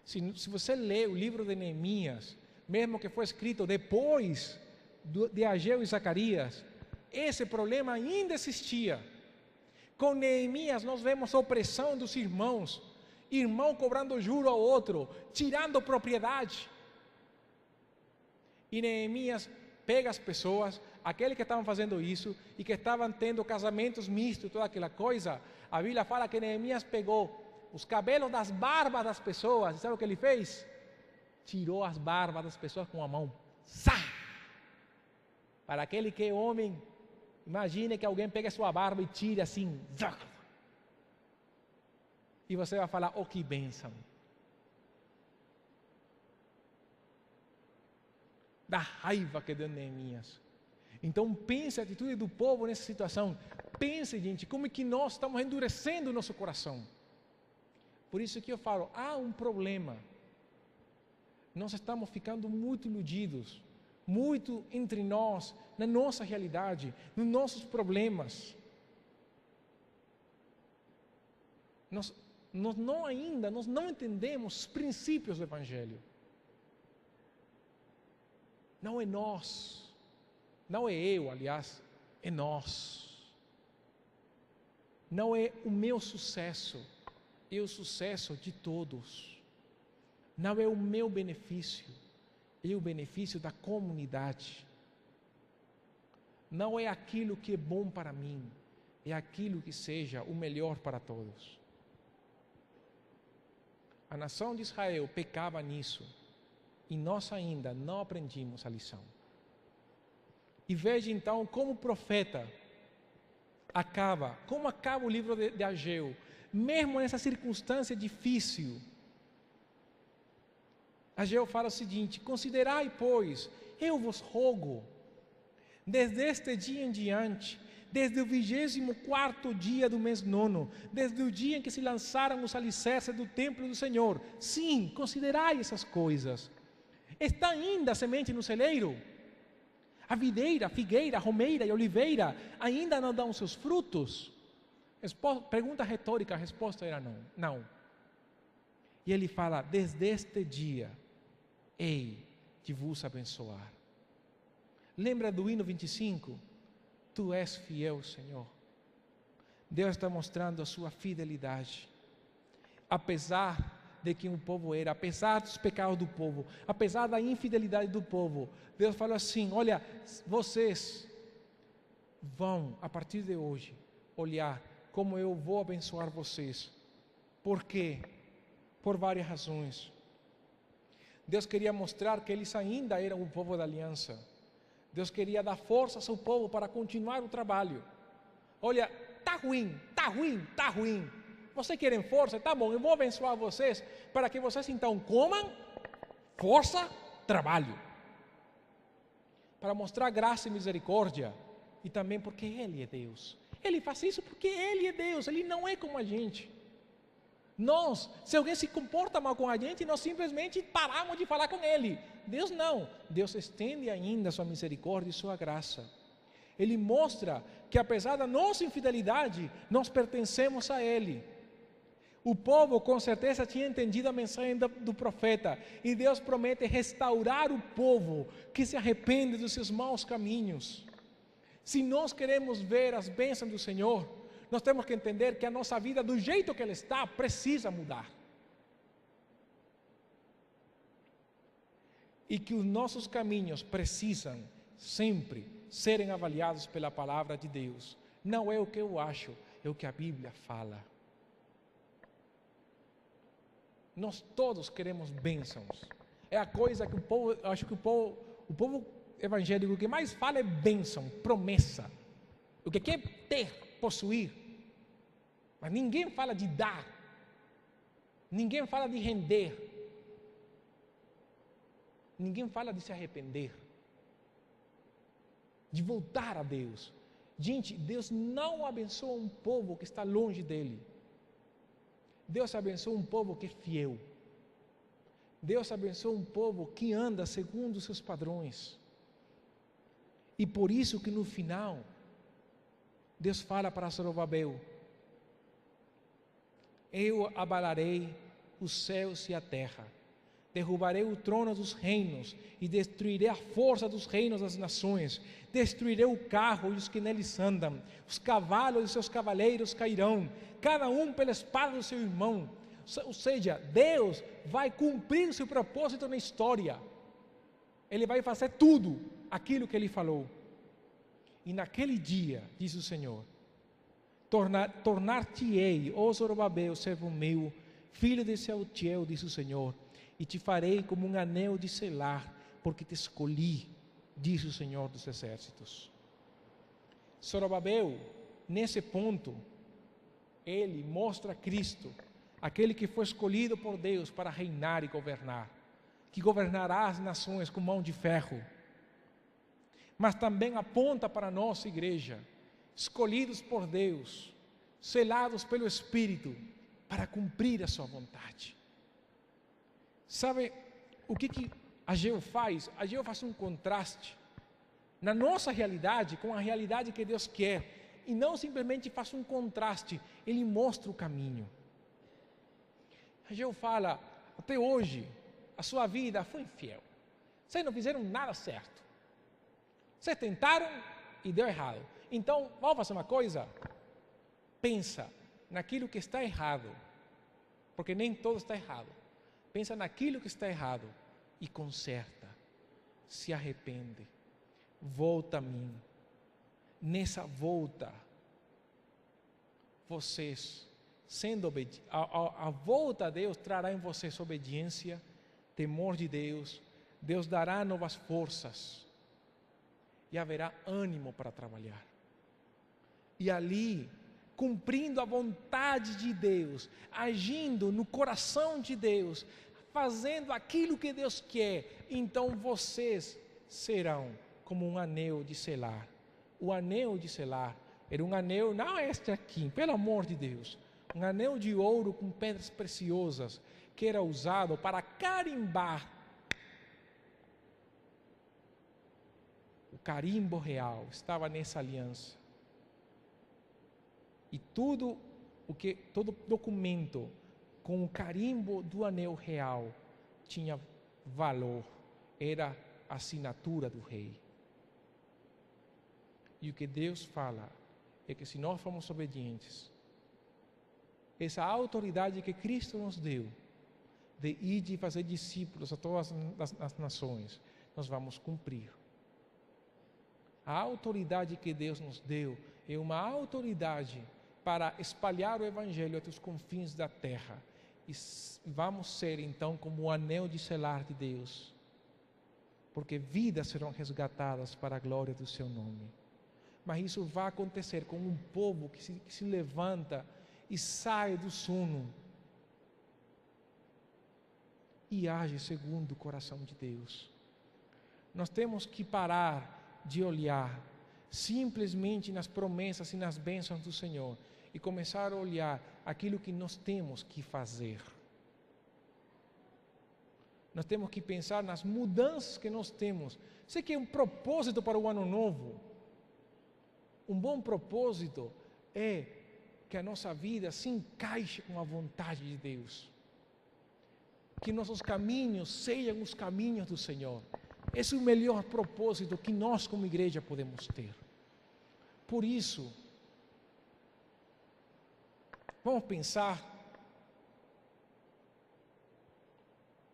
Se você lê o livro de Neemias, mesmo que foi escrito depois de Ageu e Zacarias, esse problema ainda existia. Com Neemias nós vemos a opressão dos irmãos, irmão cobrando juro ao outro, tirando propriedade. E Neemias pega as pessoas, aqueles que estavam fazendo isso e que estavam tendo casamentos mistos, toda aquela coisa. A Bíblia fala que Neemias pegou os cabelos das barbas das pessoas, e sabe o que ele fez? Tirou as barbas das pessoas com a mão. Para aquele que é homem, imagine que alguém pegue a sua barba e tire assim. E você vai falar, que bênção. Da raiva que deu Neemias. Então pense a atitude do povo nessa situação. Pense, gente, como é que nós estamos endurecendo o nosso coração. Por isso que eu falo, há um problema. Nós estamos ficando muito iludidos, muito entre nós, na nossa realidade, nos nossos problemas. Nós não entendemos os princípios do Evangelho. Não é nós, não é eu, aliás, é nós. Não é o meu sucesso, é o sucesso de todos. Não é o meu benefício, é o benefício da comunidade. Não é aquilo que é bom para mim, é aquilo que seja o melhor para todos. A nação de Israel pecava nisso, e nós ainda não aprendimos a lição. E veja então como o profeta como acaba o livro de Ageu, mesmo nessa circunstância difícil. Ageu fala o seguinte: considerai, pois, eu vos rogo, desde este dia em diante, desde o 24º dia do mês 9, desde o dia em que se lançaram os alicerces do templo do Senhor. Sim, considerai essas coisas. Está ainda a semente no celeiro? A videira, a figueira, a romeira e a oliveira ainda não dão seus frutos? Pergunta retórica, a resposta era não. Não. E Ele fala: desde este dia, hei de vos abençoar. Lembra do hino 25? Tu és fiel, Senhor. Deus está mostrando a sua fidelidade. Apesar de quem o povo era, apesar dos pecados do povo, apesar da infidelidade do povo, Deus falou assim: olha, vocês vão, a partir de hoje, olhar como eu vou abençoar vocês. Por quê? Por várias razões. Deus queria mostrar que eles ainda eram o povo da aliança. Deus queria dar força ao seu povo para continuar o trabalho. Olha, está ruim, está ruim, está ruim. Vocês querem força? Tá bom, eu vou abençoar vocês para que vocês então comam, força, trabalho. Para mostrar graça e misericórdia. E também porque Ele é Deus. Ele faz isso porque Ele é Deus, Ele não é como a gente. Nós, se alguém se comporta mal com a gente, nós simplesmente paramos de falar com Ele. Deus não. Deus estende ainda a sua misericórdia e sua graça. Ele mostra que apesar da nossa infidelidade, nós pertencemos a Ele. O povo com certeza tinha entendido a mensagem do profeta. E Deus promete restaurar o povo que se arrepende dos seus maus caminhos. Se nós queremos ver as bênçãos do Senhor, nós temos que entender que a nossa vida, do jeito que ela está, precisa mudar. E que os nossos caminhos precisam sempre serem avaliados pela palavra de Deus. Não é o que eu acho, é o que a Bíblia fala. Nós todos queremos bênçãos. É a coisa que o povo, acho que o povo evangélico que mais fala é bênção, promessa. O que quer ter, possuir. Mas ninguém fala de dar. Ninguém fala de render. Ninguém fala de se arrepender. De voltar a Deus. Gente, Deus não abençoa um povo que está longe dEle. Deus abençoa um povo que é fiel. Deus abençoa um povo que anda segundo os seus padrões. E por isso que no final, Deus fala para Zorobabel: eu abalarei os céus e a terra, derrubarei o trono dos reinos e destruirei a força dos reinos das nações, destruirei o carro e os que neles andam, os cavalos e seus cavaleiros cairão, cada um pela espada do seu irmão. Ou seja, Deus vai cumprir o seu propósito na história. Ele vai fazer tudo aquilo que Ele falou. E naquele dia, diz o Senhor, tornar-te-ei, ó Zorobabel, servo meu, filho de Sealtiel, diz o Senhor, e te farei como um anel de selar, porque te escolhi, diz o Senhor dos exércitos. Zorobabel, nesse ponto, ele mostra Cristo, aquele que foi escolhido por Deus para reinar e governar, que governará as nações com mão de ferro. Mas também aponta para a nossa igreja, escolhidos por Deus, selados pelo Espírito, para cumprir a sua vontade. Sabe o que Ageu faz? Ageu faz um contraste na nossa realidade com a realidade que Deus quer, e não simplesmente faz um contraste, ele mostra o caminho. Ageu fala: até hoje a sua vida foi infiel, vocês não fizeram nada certo, vocês tentaram e deu errado. Então vamos fazer uma coisa, pensa naquilo que está errado, porque nem todo está errado. Pensa naquilo que está errado e conserta, se arrepende, volta a mim. Nessa volta, vocês, sendo obedientes, a volta a Deus trará em vocês obediência, temor de Deus, Deus dará novas forças e haverá ânimo para trabalhar. E ali, cumprindo a vontade de Deus, agindo no coração de Deus, fazendo aquilo que Deus quer, então vocês serão como um anel de selar. O anel de selar era um anel, não este aqui, pelo amor de Deus, um anel de ouro com pedras preciosas, que era usado para carimbar. O carimbo real estava nessa aliança. E todo documento com o carimbo do anel real, tinha valor, era a assinatura do rei. E o que Deus fala é que se nós formos obedientes, essa autoridade que Cristo nos deu, de ir e fazer discípulos a todas as nações, nós vamos cumprir. A autoridade que Deus nos deu é uma autoridade para espalhar o Evangelho até os confins da terra. E vamos ser então como o anel de selar de Deus, porque vidas serão resgatadas para a glória do seu nome. Mas isso vai acontecer com um povo que se levanta e sai do sono e age segundo o coração de Deus. Nós temos que parar de olhar simplesmente nas promessas e nas bênçãos do Senhor e começar a olhar aquilo que nós temos que fazer. Nós temos que pensar nas mudanças que nós temos. Sei que é um propósito para o ano novo. Um bom propósito é que a nossa vida se encaixe com a vontade de Deus. Que nossos caminhos sejam os caminhos do Senhor. Esse é o melhor propósito que nós como igreja podemos ter. Por isso, vamos pensar,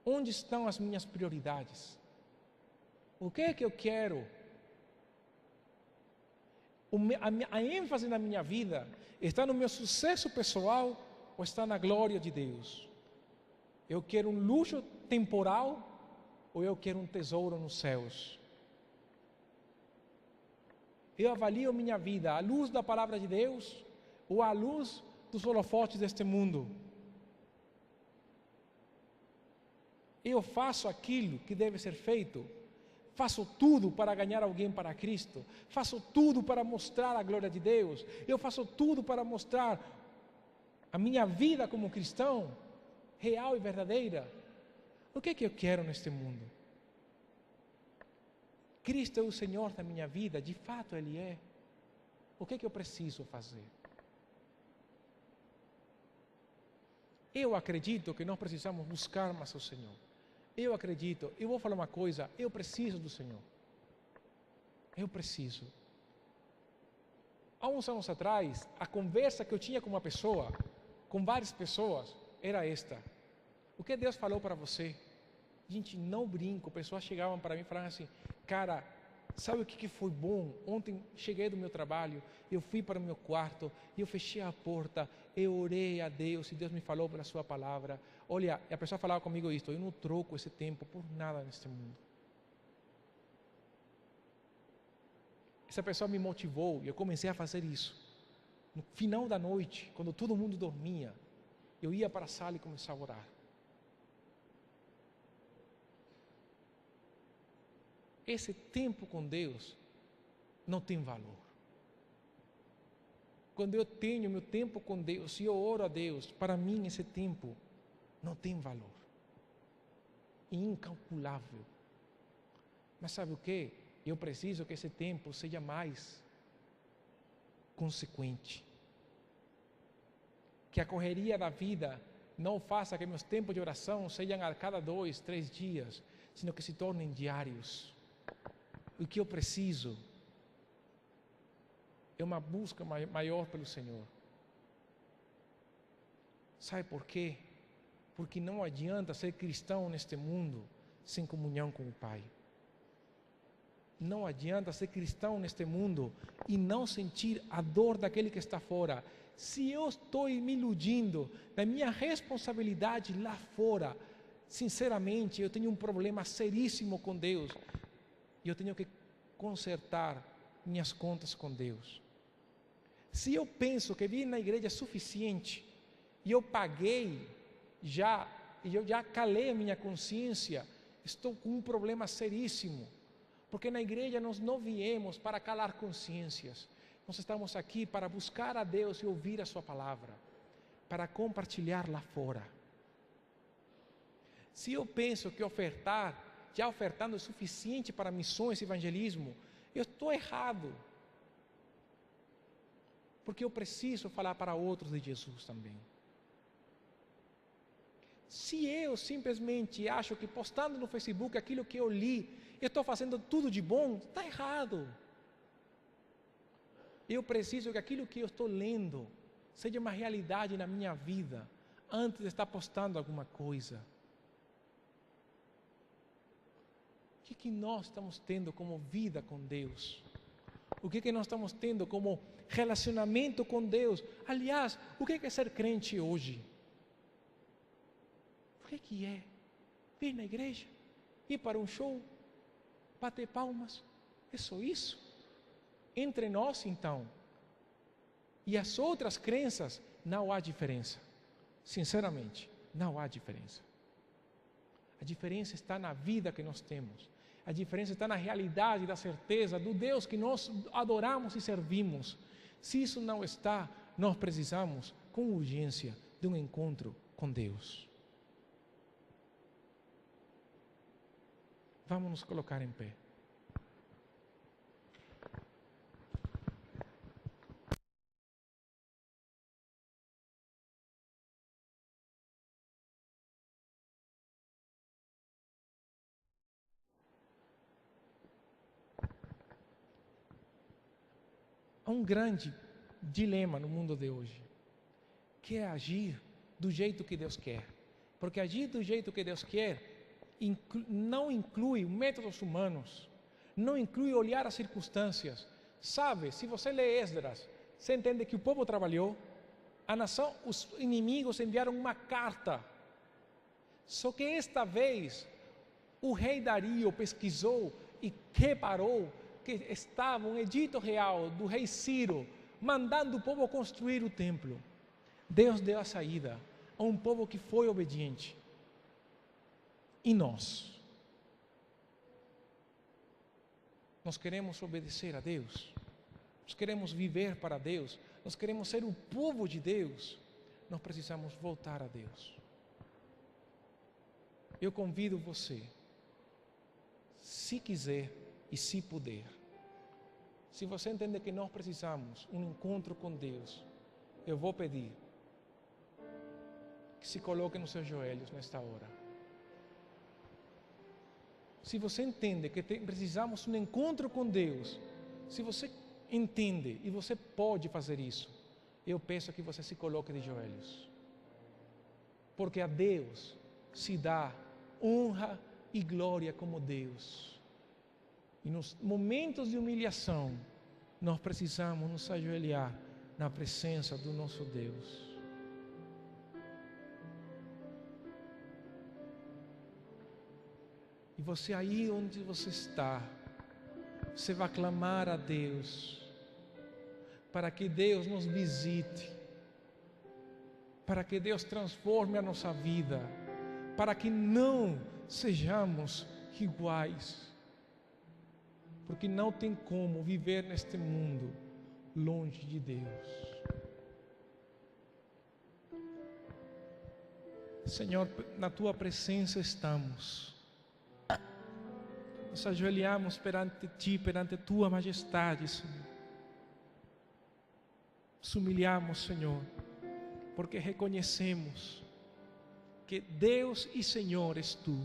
onde estão as minhas prioridades? O que é que eu quero? A ênfase na minha vida está no meu sucesso pessoal ou está na glória de Deus? Eu quero um luxo temporal ou eu quero um tesouro nos céus? Eu avalio minha vida à luz da palavra de Deus ou à luz dos holofotes deste mundo? Eu faço aquilo que deve ser feito? Faço tudo para ganhar alguém para Cristo? Faço tudo para mostrar a glória de Deus? Eu faço tudo para mostrar a minha vida como cristão real e verdadeira? O que é que eu quero neste mundo? Cristo é o Senhor da minha vida? De fato Ele é. O que é que eu preciso fazer? Eu acredito que nós precisamos buscar mais o Senhor. Eu acredito, eu vou falar uma coisa, eu preciso do Senhor. Eu preciso. Há uns anos atrás, a conversa que eu tinha com uma pessoa, com várias pessoas, era esta: o que Deus falou para você? Gente, não brinco, pessoas chegavam para mim e falavam assim: cara, sabe o que foi bom? Ontem cheguei do meu trabalho, eu fui para o meu quarto, eu fechei a porta, eu orei a Deus e Deus me falou pela sua palavra. Olha, a pessoa falava comigo isto: eu não troco esse tempo por nada neste mundo. Essa pessoa me motivou e eu comecei a fazer isso. No final da noite, quando todo mundo dormia, eu ia para a sala e começava a orar. Esse tempo com Deus não tem valor. Quando eu tenho meu tempo com Deus e eu oro a Deus, para mim esse tempo não tem valor. Incalculável. Mas sabe o que? Eu preciso que esse tempo seja mais consequente. Que a correria da vida não faça que meus tempos de oração sejam a cada 2, 3 dias, sino que se tornem diários. O que eu preciso é uma busca maior pelo Senhor. Sabe por quê? Porque não adianta ser cristão neste mundo sem comunhão com o Pai. Não adianta ser cristão neste mundo e não sentir a dor daquele que está fora. Se eu estou me iludindo da minha responsabilidade lá fora, sinceramente eu tenho um problema seríssimo com Deus. E eu tenho que consertar minhas contas com Deus. Se eu penso que vir na igreja é suficiente, e eu paguei já, e eu já calei a minha consciência, estou com um problema seríssimo. Porque na igreja nós não viemos para calar consciências. Nós estamos aqui para buscar a Deus e ouvir a sua palavra, para compartilhar lá fora. Se eu penso que já ofertando é suficiente para missões e evangelismo, eu estou errado. Porque eu preciso falar para outros de Jesus também. Se eu simplesmente acho que postando no Facebook aquilo que eu li, eu estou fazendo tudo de bom, está errado. Eu preciso que aquilo que eu estou lendo seja uma realidade na minha vida, antes de estar postando alguma coisa. O que nós estamos tendo como vida com Deus? O que nós estamos tendo como relacionamento com Deus? Aliás, o que é ser crente hoje? O que é? Vir na igreja? Ir para um show? Bater palmas? É só isso? Entre nós, então. E as outras crenças, não há diferença. Sinceramente, não há diferença. A diferença está na vida que nós temos. A diferença está na realidade da certeza do Deus que nós adoramos e servimos. Se isso não está, nós precisamos, com urgência, de um encontro com Deus. Vamos nos colocar em pé. Há um grande dilema no mundo de hoje, que é agir do jeito que Deus quer. Porque agir do jeito que Deus quer não inclui métodos humanos, não inclui olhar as circunstâncias. Sabe, se você lê Esdras, você entende que o povo trabalhou, a nação, os inimigos enviaram uma carta. Só que esta vez, o rei Dario pesquisou e reparou que estava um edito real do rei Ciro, mandando o povo construir o templo. Deus deu a saída a um povo que foi obediente. E nós? Nós queremos obedecer a Deus? Nós queremos viver para Deus? Nós queremos ser o povo de Deus? Nós precisamos voltar a Deus. Eu convido você, se quiser e se puder, se você entende que nós precisamos um encontro com Deus, eu vou pedir que se coloque nos seus joelhos nesta hora. Se você entende que precisamos um encontro com Deus, se você entende e você pode fazer isso, eu peço que você se coloque de joelhos. Porque a Deus se dá honra e glória como Deus. E nos momentos de humilhação, nós precisamos nos ajoelhar na presença do nosso Deus. E você aí onde você está, você vai clamar a Deus, para que Deus nos visite, para que Deus transforme a nossa vida, para que não sejamos iguais. Porque não tem como viver neste mundo longe de Deus. Senhor, na Tua presença estamos. Nos ajoelhamos perante Ti, perante Tua majestade, Senhor. Nos humilhamos, Senhor, porque reconhecemos que Deus e Senhor és Tu.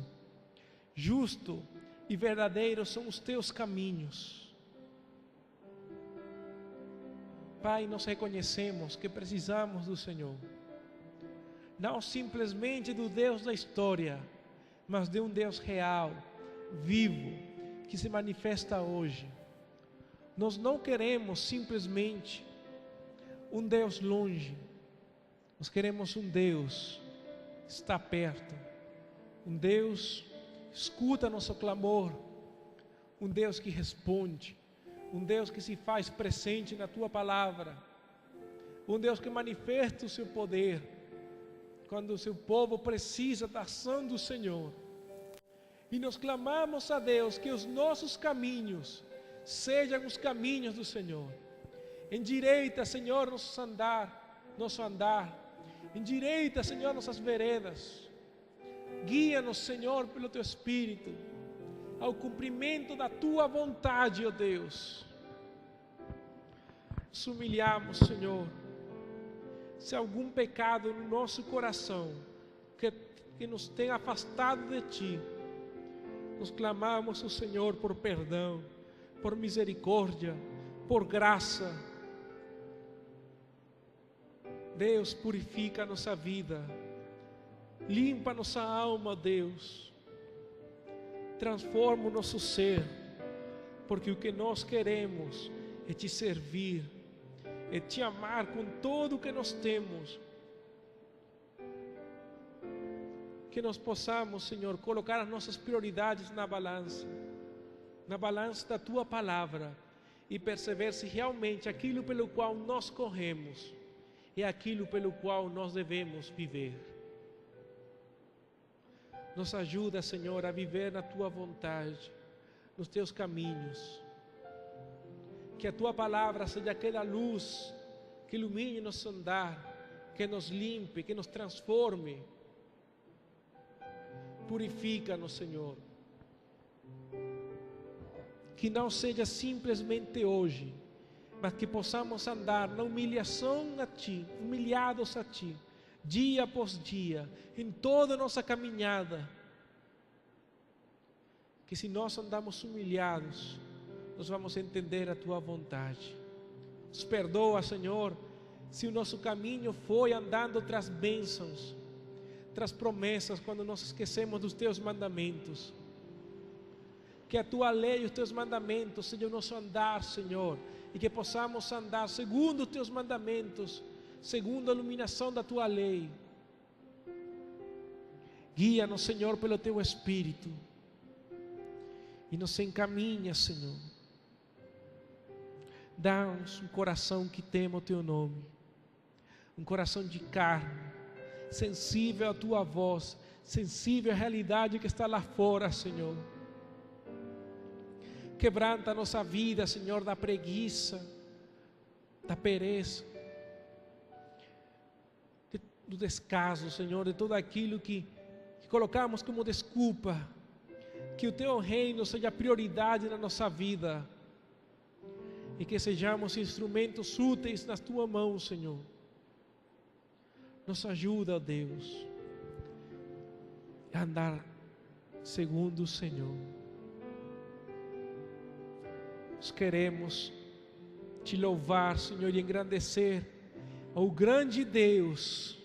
Justo e verdadeiros são os Teus caminhos. Pai, nós reconhecemos que precisamos do Senhor. Não simplesmente do Deus da história, mas de um Deus real, vivo, que se manifesta hoje. Nós não queremos simplesmente um Deus longe. Nós queremos um Deus que está perto. Um Deus que escuta nosso clamor. Um Deus que responde. Um Deus que se faz presente na Tua palavra. Um Deus que manifesta o Seu poder quando o Seu povo precisa da ação do Senhor. E nós clamamos a Deus que os nossos caminhos sejam os caminhos do Senhor. Endireita, Senhor, nosso andar. Endireita, Senhor, nossas veredas. Guia-nos, Senhor, pelo Teu Espírito, ao cumprimento da Tua vontade, ó Deus. Nos humilhamos, Senhor. Se há algum pecado no nosso coração que que nos tem afastado de Ti. Nós clamamos ao Senhor por perdão, por misericórdia, por graça. Deus, purifica a nossa vida, limpa a nossa alma, Deus, transforma o nosso ser, porque o que nós queremos é Te servir, é Te amar com tudo o que nós temos. Que nós possamos, Senhor, colocar as nossas prioridades na balança da Tua Palavra, e perceber se realmente aquilo pelo qual nós corremos é aquilo pelo qual nós devemos viver. Nos ajuda, Senhor, a viver na Tua vontade, nos Teus caminhos. Que a Tua Palavra seja aquela luz que ilumine nosso andar, que nos limpe, que nos transforme. Purifica-nos, Senhor. Que não seja simplesmente hoje, mas que possamos andar na humilhação a Ti, humilhados a Ti, dia após dia, em toda a nossa caminhada. Que se nós andamos humilhados, nós vamos entender a Tua vontade. Nos perdoa, Senhor, se o nosso caminho foi andando tras bênçãos, tras promessas, quando nós esquecemos dos Teus mandamentos. Que a Tua lei e os Teus mandamentos sejam o nosso andar, Senhor, e que possamos andar segundo os Teus mandamentos, segundo a iluminação da Tua lei. Guia-nos, Senhor, pelo Teu Espírito, e nos encaminha, Senhor. Dá-nos um coração que tema o Teu nome, um coração de carne, sensível à Tua voz, sensível à realidade que está lá fora, Senhor. Quebranta a nossa vida, Senhor, da preguiça, da pereza, do descaso, Senhor, de tudo aquilo que colocamos como desculpa. Que o Teu reino seja prioridade na nossa vida, e que sejamos instrumentos úteis nas Tuas mãos, Senhor. Nos ajuda, ó Deus, a andar segundo o Senhor. Nós queremos Te louvar, Senhor, e engrandecer ao grande Deus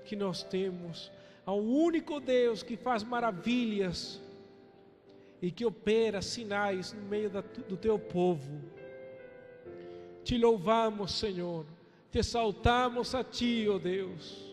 que nós temos, ao único Deus que faz maravilhas e que opera sinais no meio do Teu povo. Te louvamos, Senhor, te exaltamos a Ti, ó Deus.